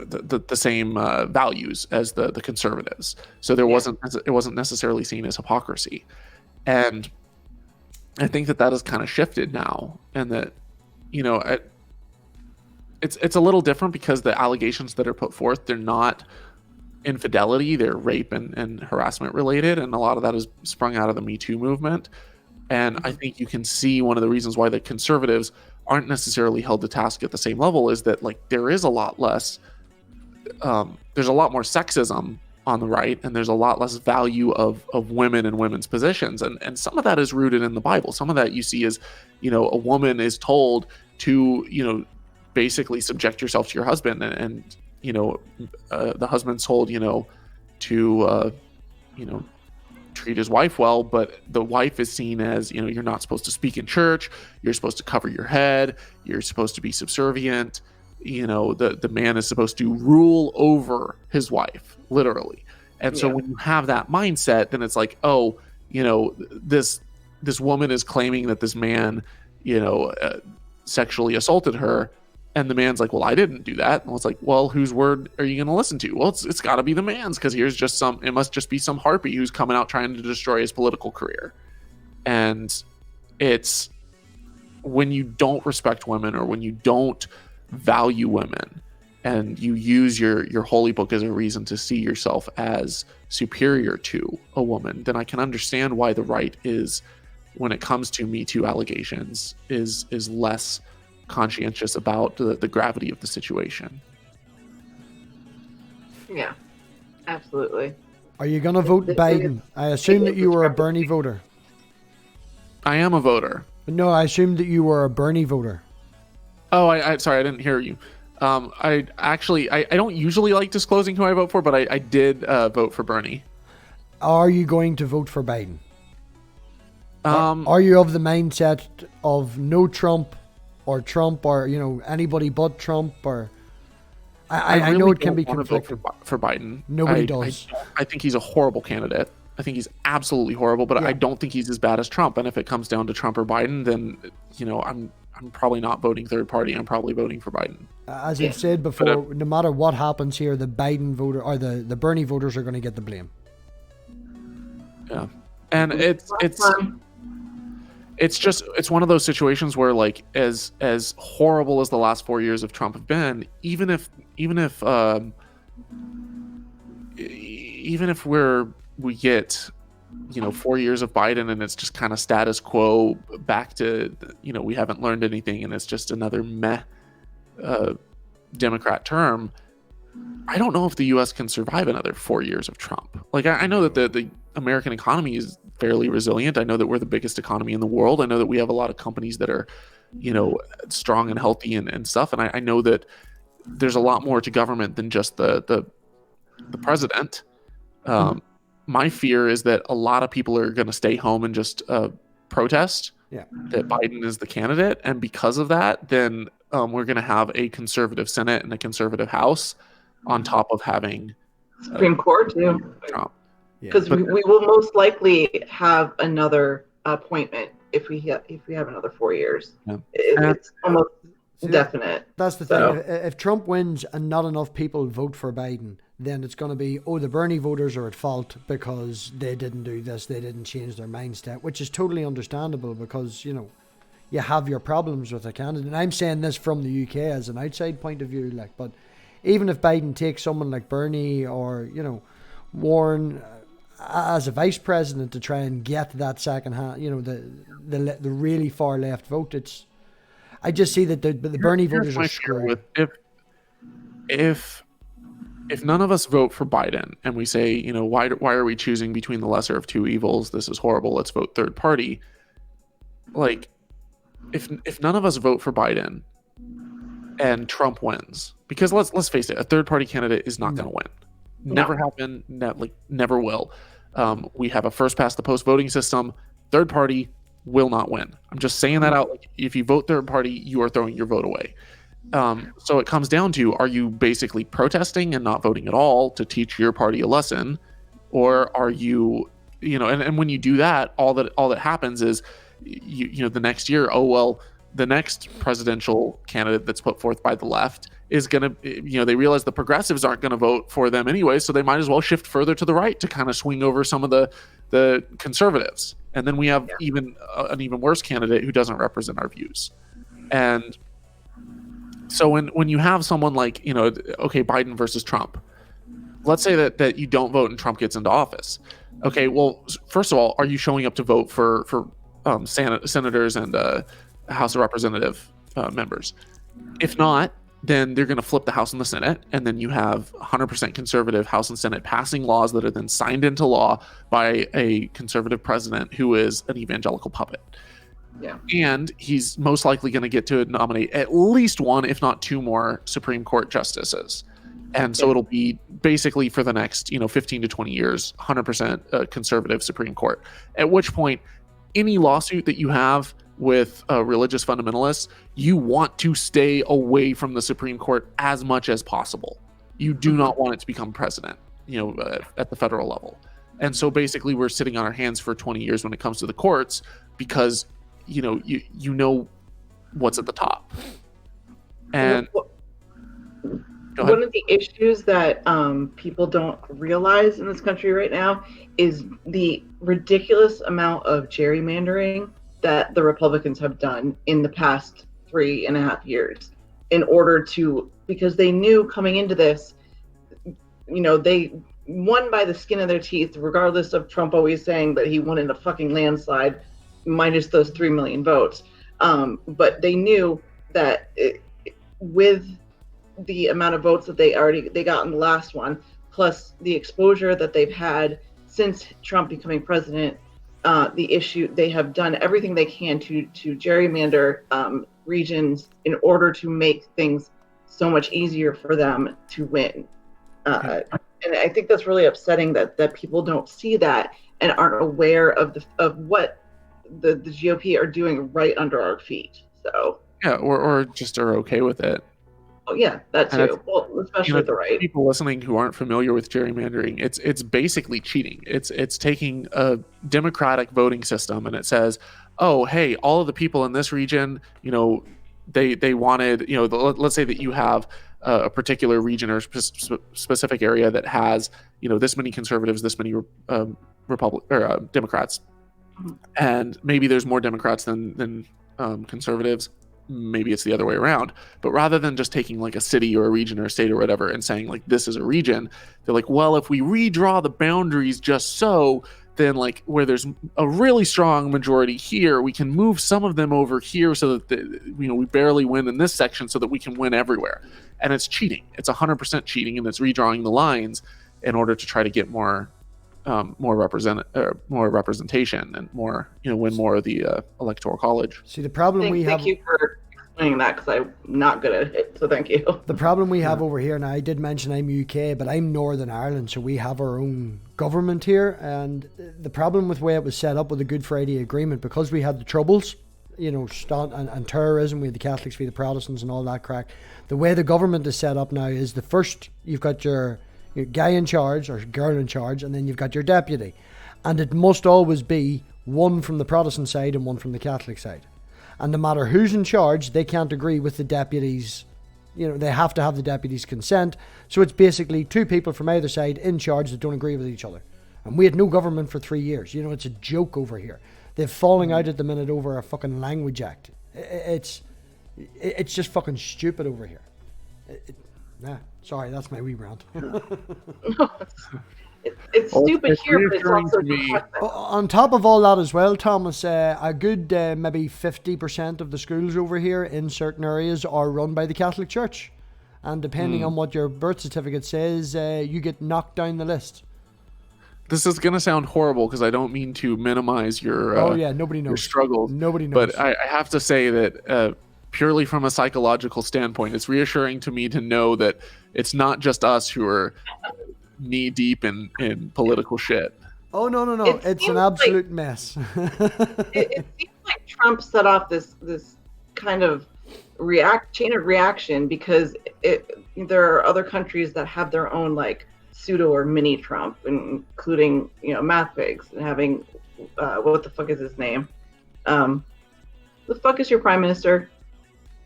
the same values as the conservatives. So it wasn't necessarily seen as hypocrisy. And I think that has kind of shifted now, and that it's a little different because the allegations that are put forth, they're not infidelity, they're rape and harassment related, and a lot of that is sprung out of the Me Too movement. And I think you can see one of the reasons why the conservatives aren't necessarily held to task at the same level is that, like, there is a lot less there's a lot more sexism on the right, and there's a lot less value of women and women's positions, and some of that is rooted in the Bible. Some of that you see is, a woman is told to basically subject yourself to your husband, and the husband's told to treat his wife well, but the wife is seen as, you're not supposed to speak in church, you're supposed to cover your head, you're supposed to be subservient. The man is supposed to rule over his wife, literally. And so when you have that mindset, then it's like, oh, this woman is claiming that this man, sexually assaulted her. And the man's like, well, I didn't do that. And it's like, well, whose word are you going to listen to? Well, it's got to be the man's, because it must just be some harpy who's coming out trying to destroy his political career. And it's when you don't respect women, or when you don't value women, and you use your holy book as a reason to see yourself as superior to a woman, then I can understand why the right is, when it comes to Me Too allegations, is less conscientious about the gravity of the situation. Yeah, absolutely. Are you going to vote Biden? I assume that you were a Bernie voter. I am a voter. No, I assumed that you were a Bernie voter. Oh, sorry, I didn't hear you. I don't usually like disclosing who I vote for, but I did vote for Bernie. Are you going to vote for Biden? Are you of the mindset of no Trump, or Trump, or anybody but Trump? Or I know it can be conflicting for Biden. Nobody does. I think he's a horrible candidate. I think he's absolutely horrible, but I don't think he's as bad as Trump. And if it comes down to Trump or Biden, then I'm probably not voting third party. I'm probably voting for Biden. As I've said before, no matter what happens here, the Biden voter or the Bernie voters are going to get the blame. Yeah, and it's one of those situations where, like, as horrible as the last 4 years of Trump have been, even if we get 4 years of Biden and it's just kind of status quo, back to we haven't learned anything and it's just another meh Democrat term, I don't know if the U.S. can survive another 4 years of Trump. Like, I know that the American economy is fairly resilient. I know that we're the biggest economy in the world. I know that we have a lot of companies that are, strong and healthy and stuff. And I know that there's a lot more to government than just the president. My fear is that a lot of people are going to stay home and just protest Yeah. that Biden is the candidate, and because of that, then we're going to have a conservative Senate and a conservative House on top of having Supreme Court too. Trump. Because we will most likely have another appointment if we have another 4 years. Yeah. It's almost definite. That's the thing. If Trump wins and not enough people vote for Biden, then it's going to be, the Bernie voters are at fault because they didn't do this, they didn't change their mindset, which is totally understandable because, you have your problems with a candidate. And I'm saying this from the UK as an outside point of view, but even if Biden takes someone like Bernie or, Warren as a vice president to try and get that second hand, the really far left vote, I just see that the Bernie voters are screwed. If none of us vote for Biden and we say, why are we choosing between the lesser of two evils? This is horrible. Let's vote third party. If none of us vote for Biden and Trump wins, because let's face it, a third party candidate is not going to win. Never happened. Never will. We have a first past the post voting system. Third party will not win. I'm just saying that out. If you vote third party, you are throwing your vote away. So it comes down to, are you basically protesting and not voting at all to teach your party a lesson, or are you, and when you do that, all that happens is, the next year, the next presidential candidate that's put forth by the left is going to, they realize the progressives aren't going to vote for them anyway, so they might as well shift further to the right to kind of swing over some of the conservatives. And then we have an even worse candidate who doesn't represent our views. And so when you have someone like, Biden versus Trump, let's say that you don't vote and Trump gets into office. Okay, well, first of all, are you showing up to vote for senators and House of Representative members? If not, then they're going to flip the House and the Senate, and then you have 100% conservative House and Senate passing laws that are then signed into law by a conservative president who is an evangelical puppet. Yeah. And he's most likely going to get to nominate at least one, if not two more Supreme Court justices. And so it'll be basically for the next, 15 to 20 years, 100% conservative Supreme Court. At which point, any lawsuit that you have with religious fundamentalists, you want to stay away from the Supreme Court as much as possible. You do not want it to become precedent, at the federal level. And so basically we're sitting on our hands for 20 years when it comes to the courts because, you know what's at the top. And one of the issues that people don't realize in this country right now is the ridiculous amount of gerrymandering that the Republicans have done in the past 3.5 years in order to, because they knew coming into this, they won by the skin of their teeth, regardless of Trump always saying that he won in a fucking landslide, minus those 3 million votes. But they knew that with the amount of votes that they got in the last one, plus the exposure that they've had since Trump becoming president, the issue, they have done everything they can to gerrymander regions in order to make things so much easier for them to win. And I think that's really upsetting that people don't see that and aren't aware of what the GOP are doing right under our feet. So or just are okay with it. Oh yeah, that too. Well, especially the right. People listening who aren't familiar with gerrymandering, it's basically cheating. It's taking a democratic voting system and it says, oh, hey, all of the people in this region, they wanted, let's say that you have a particular region or specific area that has, this many conservatives, this many Democrats, and maybe there's more Democrats than conservatives. Maybe it's the other way around, but rather than just taking like a city or a region or a state or whatever and saying like this is a region, they're like, well, if we redraw the boundaries just so, then like where there's a really strong majority here, we can move some of them over here so that we barely win in this section so that we can win everywhere. And it's cheating. It's 100% cheating, and it's redrawing the lines in order to try to get more representation and more, win more of the electoral college. See, the problem we have. Thank you for explaining that because I'm not good at it. So thank you. The problem we have over here now, I did mention I'm UK, but I'm Northern Ireland, so we have our own government here. And the problem with the way it was set up with the Good Friday Agreement, because we had the Troubles, you know, and terrorism, we had the Catholics, we had the Protestants and all that crack. The way the government is set up now is the first, you've got your guy in charge or girl in charge, and then you've got your deputy. And it must always be one from the Protestant side and one from the Catholic side. And no matter who's in charge, they can't agree with the deputies. You know, they have to have the deputies' consent. So it's basically two people from either side in charge that don't agree with each other. And we had no government for 3 years. You know, it's a joke over here. They're falling out at the minute over a fucking language act. It's just fucking stupid over here. Sorry, that's my wee rant. It's stupid here, but it's also on top of all that as well, Thomas, a good maybe 50% of the schools over here in certain areas are run by the Catholic Church. And depending on what your birth certificate says, you get knocked down the list. This is going to sound horrible because I don't mean to minimize your nobody knows. Your struggles. Nobody knows. But I have to say that purely from a psychological standpoint, it's reassuring to me to know that it's not just us who are knee deep in political shit. Oh no! It's an absolute mess. It seems like Trump set off this kind of chain of reaction because there are other countries that have their own like pseudo or mini Trump, including MathPigs and having what the fuck is his name? The fuck is your prime minister?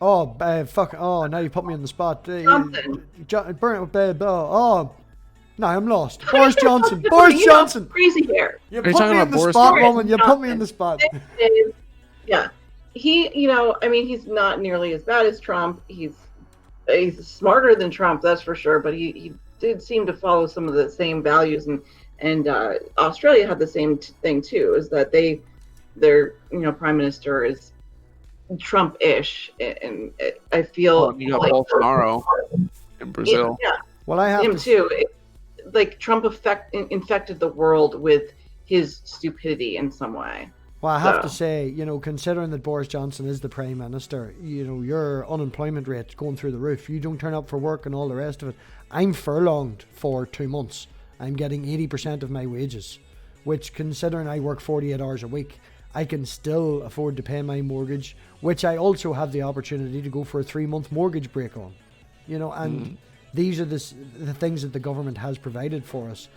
Oh fuck! Oh, now you put me on the spot. Johnson. No, I'm lost. Boris Johnson. Boris Johnson. Crazy hair. You put me in the spot, woman. You put me in the spot. Yeah. He, he's not nearly as bad as Trump. He's smarter than Trump, that's for sure. But he did seem to follow some of the same values, and Australia had the same thing too. Is that their prime minister is Trump-ish, and I feel you got like Bolsonaro in Brazil. Yeah. Well, I have him too. Like Trump infected the world with his stupidity in some way. Well, I have to say, considering that Boris Johnson is the Prime Minister, your unemployment rate's going through the roof. You don't turn up for work and all the rest of it. I'm furlonged for 2 months. I'm getting 80% of my wages, which, considering I work 48 hours a week, I can still afford to pay my mortgage, which I also have the opportunity to go for a 3-month mortgage break on. These are the things that the government has provided for us.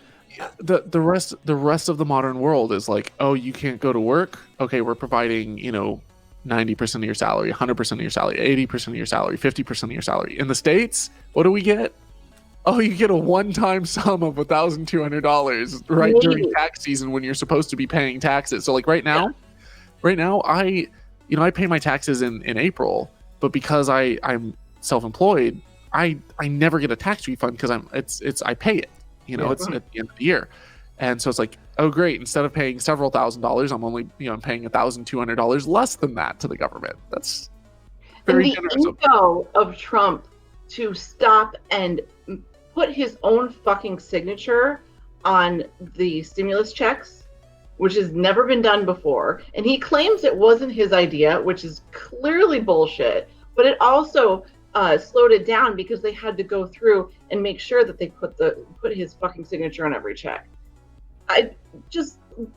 The rest of the modern world is like, oh, you can't go to work? Okay, we're providing, 90% of your salary, 100% of your salary, 80% of your salary, 50% of your salary. In the States, what do we get? Oh, you get a one-time sum of $1,200 right during tax season when you're supposed to be paying taxes. So like right now, I pay my taxes in April, but because I'm self-employed, I never get a tax refund because I pay it. It's at the end of the year. And so it's like, oh great, instead of paying several $1,000s, I'm only I'm paying $1,200 less than that to the government. That's very generous. The ego of Trump to stop and put his own fucking signature on the stimulus checks, which has never been done before, and he claims it wasn't his idea, which is clearly bullshit, but it also slowed it down because they had to go through and make sure that they put his fucking signature on every check.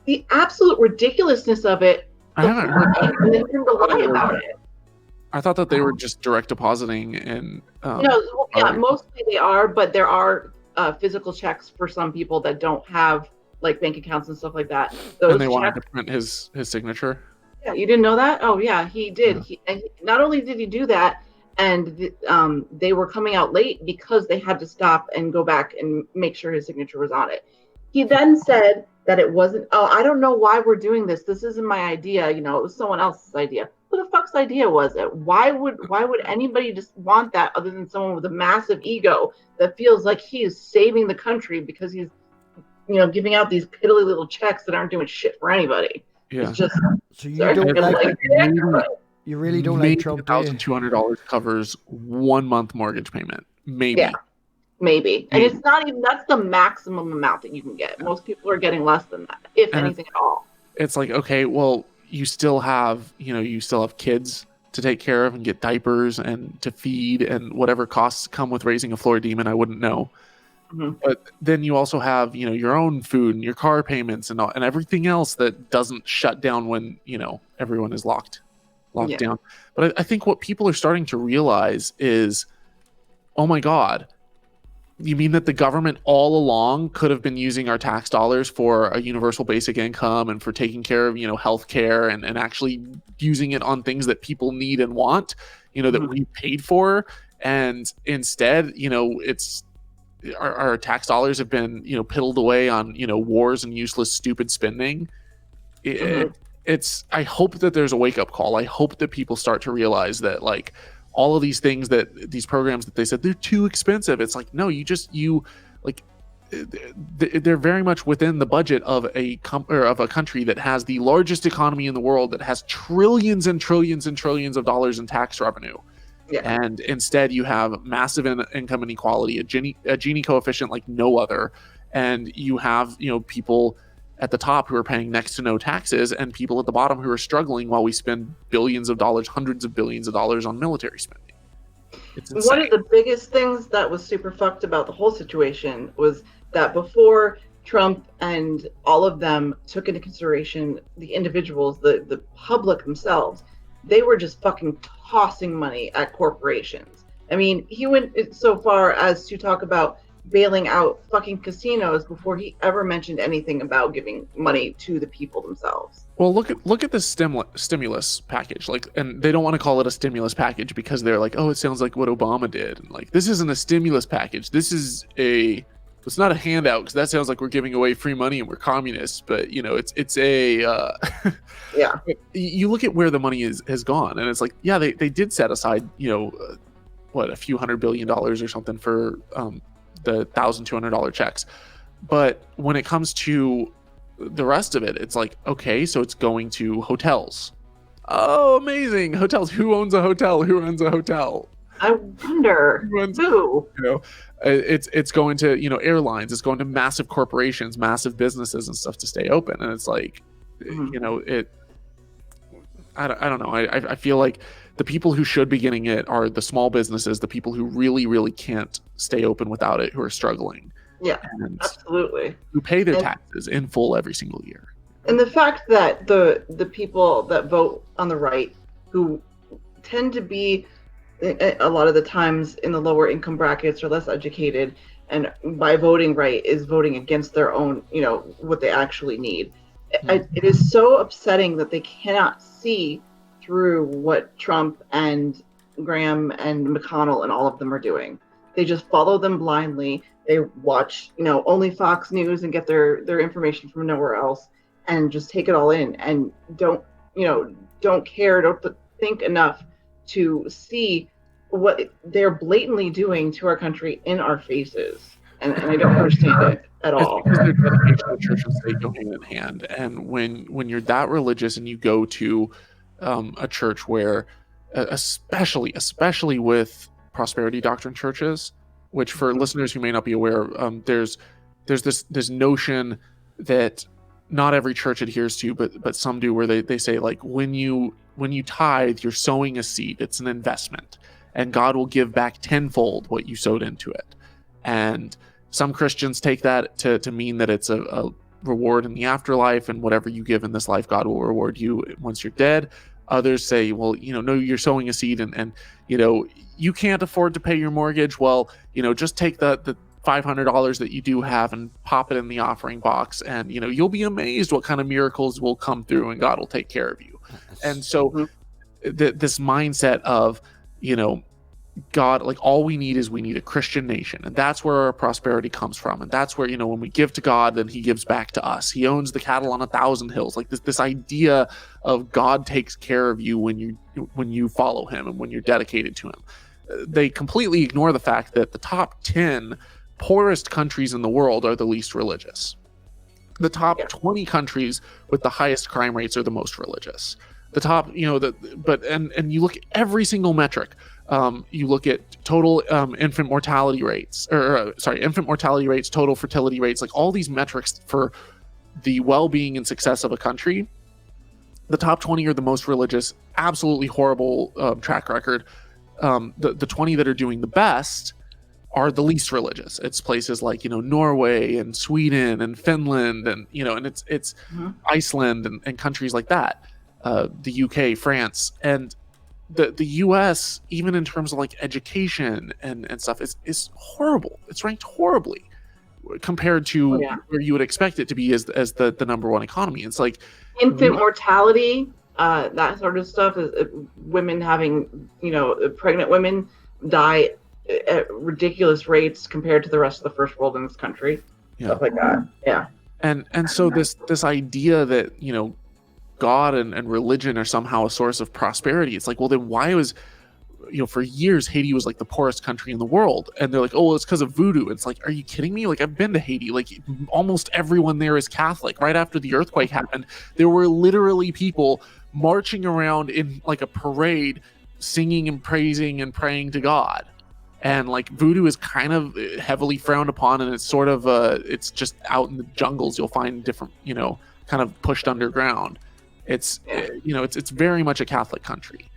The absolute ridiculousness of it. I haven't heard that. And then him to lie about it. I thought that they were just direct depositing and mostly they are, but there are physical checks for some people that don't have like bank accounts and stuff like that. And they wanted to print his signature. Yeah, you didn't know that? Oh yeah, he did. Yeah. Not only did he do that, and they were coming out late because they had to stop and go back and make sure his signature was on it. He then said that it wasn't. Oh, I don't know why we're doing this. This isn't my idea. It was someone else's idea. Who the fuck's idea was it? Why would anybody just want that other than someone with a massive ego that feels like he is saving the country because he's, giving out these piddly little checks that aren't doing shit for anybody? Yeah. It's just so you don't like. You really don't like Trump. $1,200 covers 1 month mortgage payment, maybe. Yeah, maybe, and it's not even. That's the maximum amount that you can get. Most people are getting less than that, if anything at all. It's like, okay, well, you still have, kids to take care of and get diapers and to feed and whatever costs come with raising a floor demon, I wouldn't know. But then you also have, your own food and your car payments and everything else that doesn't shut down when, everyone is locked down. But I think what people are starting to realize is, oh my God, you mean that the government all along could have been using our tax dollars for a universal basic income and for taking care of, healthcare and actually using it on things that people need and want, that we paid for. And instead, it's our tax dollars have been, piddled away on, wars and useless, stupid spending. I hope that there's a wake up call. I hope that people start to realize that, like, all of these things these programs that they said they're too expensive. It's like, no, they're very much within the budget of a country that has the largest economy in the world, that has trillions and trillions and trillions of dollars in tax revenue. Yeah. And instead you have massive income inequality, a Gini coefficient like no other. And you have, people at the top who are paying next to no taxes and people at the bottom who are struggling while we spend billions of dollars, hundreds of billions of dollars on military spending. It's insane. One of the biggest things that was super fucked about the whole situation was that before Trump and all of them took into consideration the individuals, the public themselves, they were just fucking tossing money at corporations. I mean, he went so far as to talk about bailing out fucking casinos before he ever mentioned anything about giving money to the people themselves. Well, look at the stimulus package, and they don't want to call it a stimulus package because they're like, oh, it sounds like what Obama did. And like, this isn't a stimulus package. This is it's not a handout, because that sounds like we're giving away free money and we're communists. But it's a yeah. You look at where the money has gone, and it's like, yeah, they did set aside a few $100 billion or something for the $1,200 checks. But when it comes to the rest of it, it's like, okay, so it's going to hotels. Oh, amazing. Hotels. Who owns a hotel? Who runs a hotel? I wonder who. It's going to, airlines. It's going to massive corporations, massive businesses and stuff to stay open. And it's like, I don't know. I feel like the people who should be getting it are the small businesses, the people who really, really can't stay open without it, who are struggling. Yeah, absolutely. Who pay their taxes in full every single year. And the fact that the people that vote on the right, who tend to be a lot of the times in the lower income brackets or less educated, and by voting right is voting against their own, what they actually need. It is so upsetting that they cannot see through what Trump and Graham and McConnell and all of them are doing. They just follow them blindly. They watch, only Fox News and get their information from nowhere else, and just take it all in, and don't care, don't think enough to see what they're blatantly doing to our country in our faces. And I don't understand it at all. It's because their dedication to church and state go hand in hand. And when you're that religious and you go to a church where, especially with prosperity doctrine churches, which for listeners who may not be aware, there's this notion that not every church adheres to, but some do, where they say, like, when you tithe, you're sowing a seed. It's an investment, and God will give back tenfold what you sowed into it. And some Christians take that to mean that it's a reward in the afterlife, and whatever you give in this life, God will reward you once you're dead. Others say, well, no, you're sowing a seed, and you can't afford to pay your mortgage. Well, just take the $500 that you do have and pop it in the offering box, and you'll be amazed what kind of miracles will come through, and God will take care of you. And so this mindset of God, like, all we need a Christian nation, and that's where our prosperity comes from, and that's where when we give to God, then He gives back to us. He owns the cattle on 1,000 hills. Like this idea of God takes care of you when you follow Him and when you're dedicated to Him. They completely ignore the fact that the top 10 poorest countries in the world are the least religious. The top 20 countries with the highest crime rates are the most religious. The top, and you look at every single metric. You look at total infant mortality rates, total fertility rates, like all these metrics for the well-being and success of a country. The top 20 are the most religious, absolutely horrible track record. The 20 that are doing the best are the least religious. It's places like, Norway and Sweden and Finland and, and it's Iceland and countries like that. The UK, France, and the US, even in terms of like education and stuff, is horrible. It's ranked horribly compared to where you would expect it to be as the number one economy. It's like infant mortality, that sort of stuff. Is women having, pregnant women die at ridiculous rates compared to the rest of the first world in this country. Stuff like that. Yeah. And so this idea that, God and religion are somehow a source of prosperity. It's like, well, then why was, for years Haiti was like the poorest country in the world, and they're like, oh, well, it's because of voodoo. It's like, are you kidding me? Like, I've been to Haiti. Like, almost everyone there is Catholic. Right after the earthquake happened, there were literally people marching around in like a parade, singing and praising and praying to God. And like voodoo is kind of heavily frowned upon, and it's sort of it's just out in the jungles. You'll find different, kind of pushed underground. It's it's very much a Catholic country,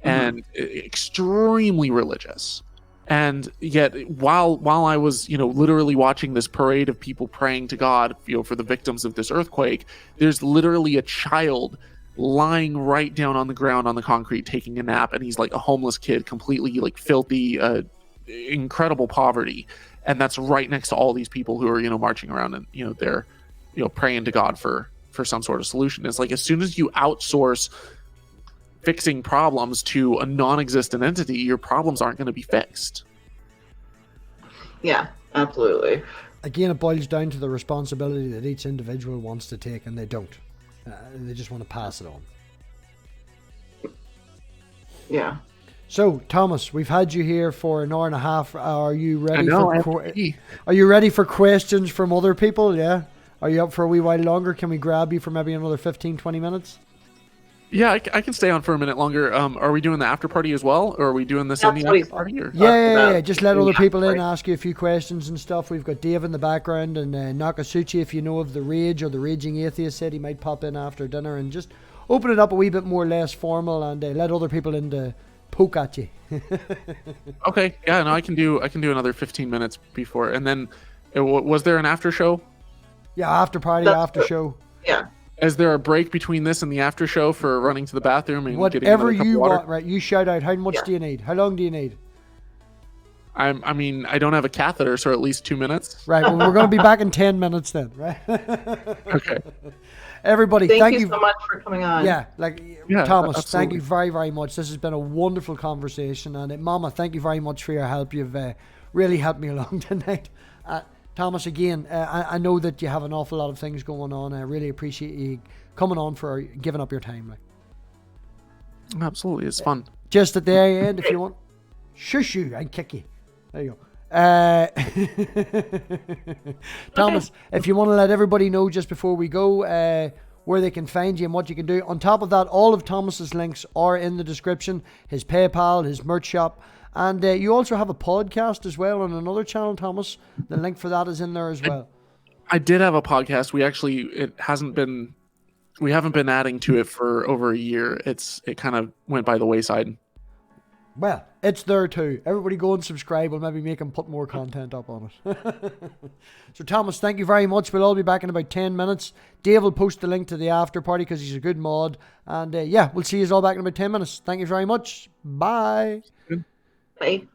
and extremely religious. And yet, while I was literally watching this parade of people praying to God, for the victims of this earthquake, there's literally a child lying right down on the ground on the concrete taking a nap, and he's like a homeless kid, completely like filthy, incredible poverty, and that's right next to all these people who are marching around and they're praying to God for some sort of solution. It's like, as soon as you outsource fixing problems to a non-existent entity, your problems aren't going to be fixed. Yeah, absolutely. Again, it boils down to the responsibility that each individual wants to take, and they don't. They just want to pass it on. Yeah. So, Thomas, we've had you here for an hour and a half. Are you ready? Are you ready for questions from other people? Yeah. Are you up for a wee while longer? Can we grab you for maybe another 15, 20 minutes? Yeah, I can stay on for a minute longer. Are we doing the after party as well, or are we doing this in the after party? Or? Yeah. Just let other people in, ask you a few questions and stuff. We've got Dave in the background, and Nakasuchi, if you know of the Rage or the Raging Atheist, said he might pop in after dinner and just open it up a wee bit more less formal, and let other people in to poke at you. Okay, yeah, no, I can do another 15 minutes before, and then was there an after show? Yeah, after party, after show. Yeah. Is there a break between this and the after show for running to the bathroom and whatever getting you water? want? Right, you shout out. How much do you need? How long do you need? I don't have a catheter, so at least 2 minutes. Right. Well, we're going to be back in 10 minutes then. Right. Okay. Everybody, thank you so much for coming on. Yeah, Thomas, absolutely. thank you very, very much. This has been a wonderful conversation, and Mama, thank you very much for your help. You've really helped me along tonight. Thomas, again, I know that you have an awful lot of things going on. I really appreciate you coming on for giving up your time. Absolutely, it's fun. Just at the end, if you want, shush you, I kick you. There you go. Thomas, if you want to let everybody know just before we go where they can find you and what you can do. On top of that, all of Thomas's links are in the description. His PayPal, his merch shop. And you also have a podcast as well on another channel, Thomas. The link for that is in there as well. I did have a podcast. We haven't been adding to it for over a year. It kind of went by the wayside. Well, it's there too. Everybody go and subscribe. We'll maybe make him put more content up on it. So, Thomas, thank you very much. We'll all be back in about 10 minutes. Dave will post the link to the after party because he's a good mod. And we'll see you all back in about 10 minutes. Thank you very much. Bye. Bye.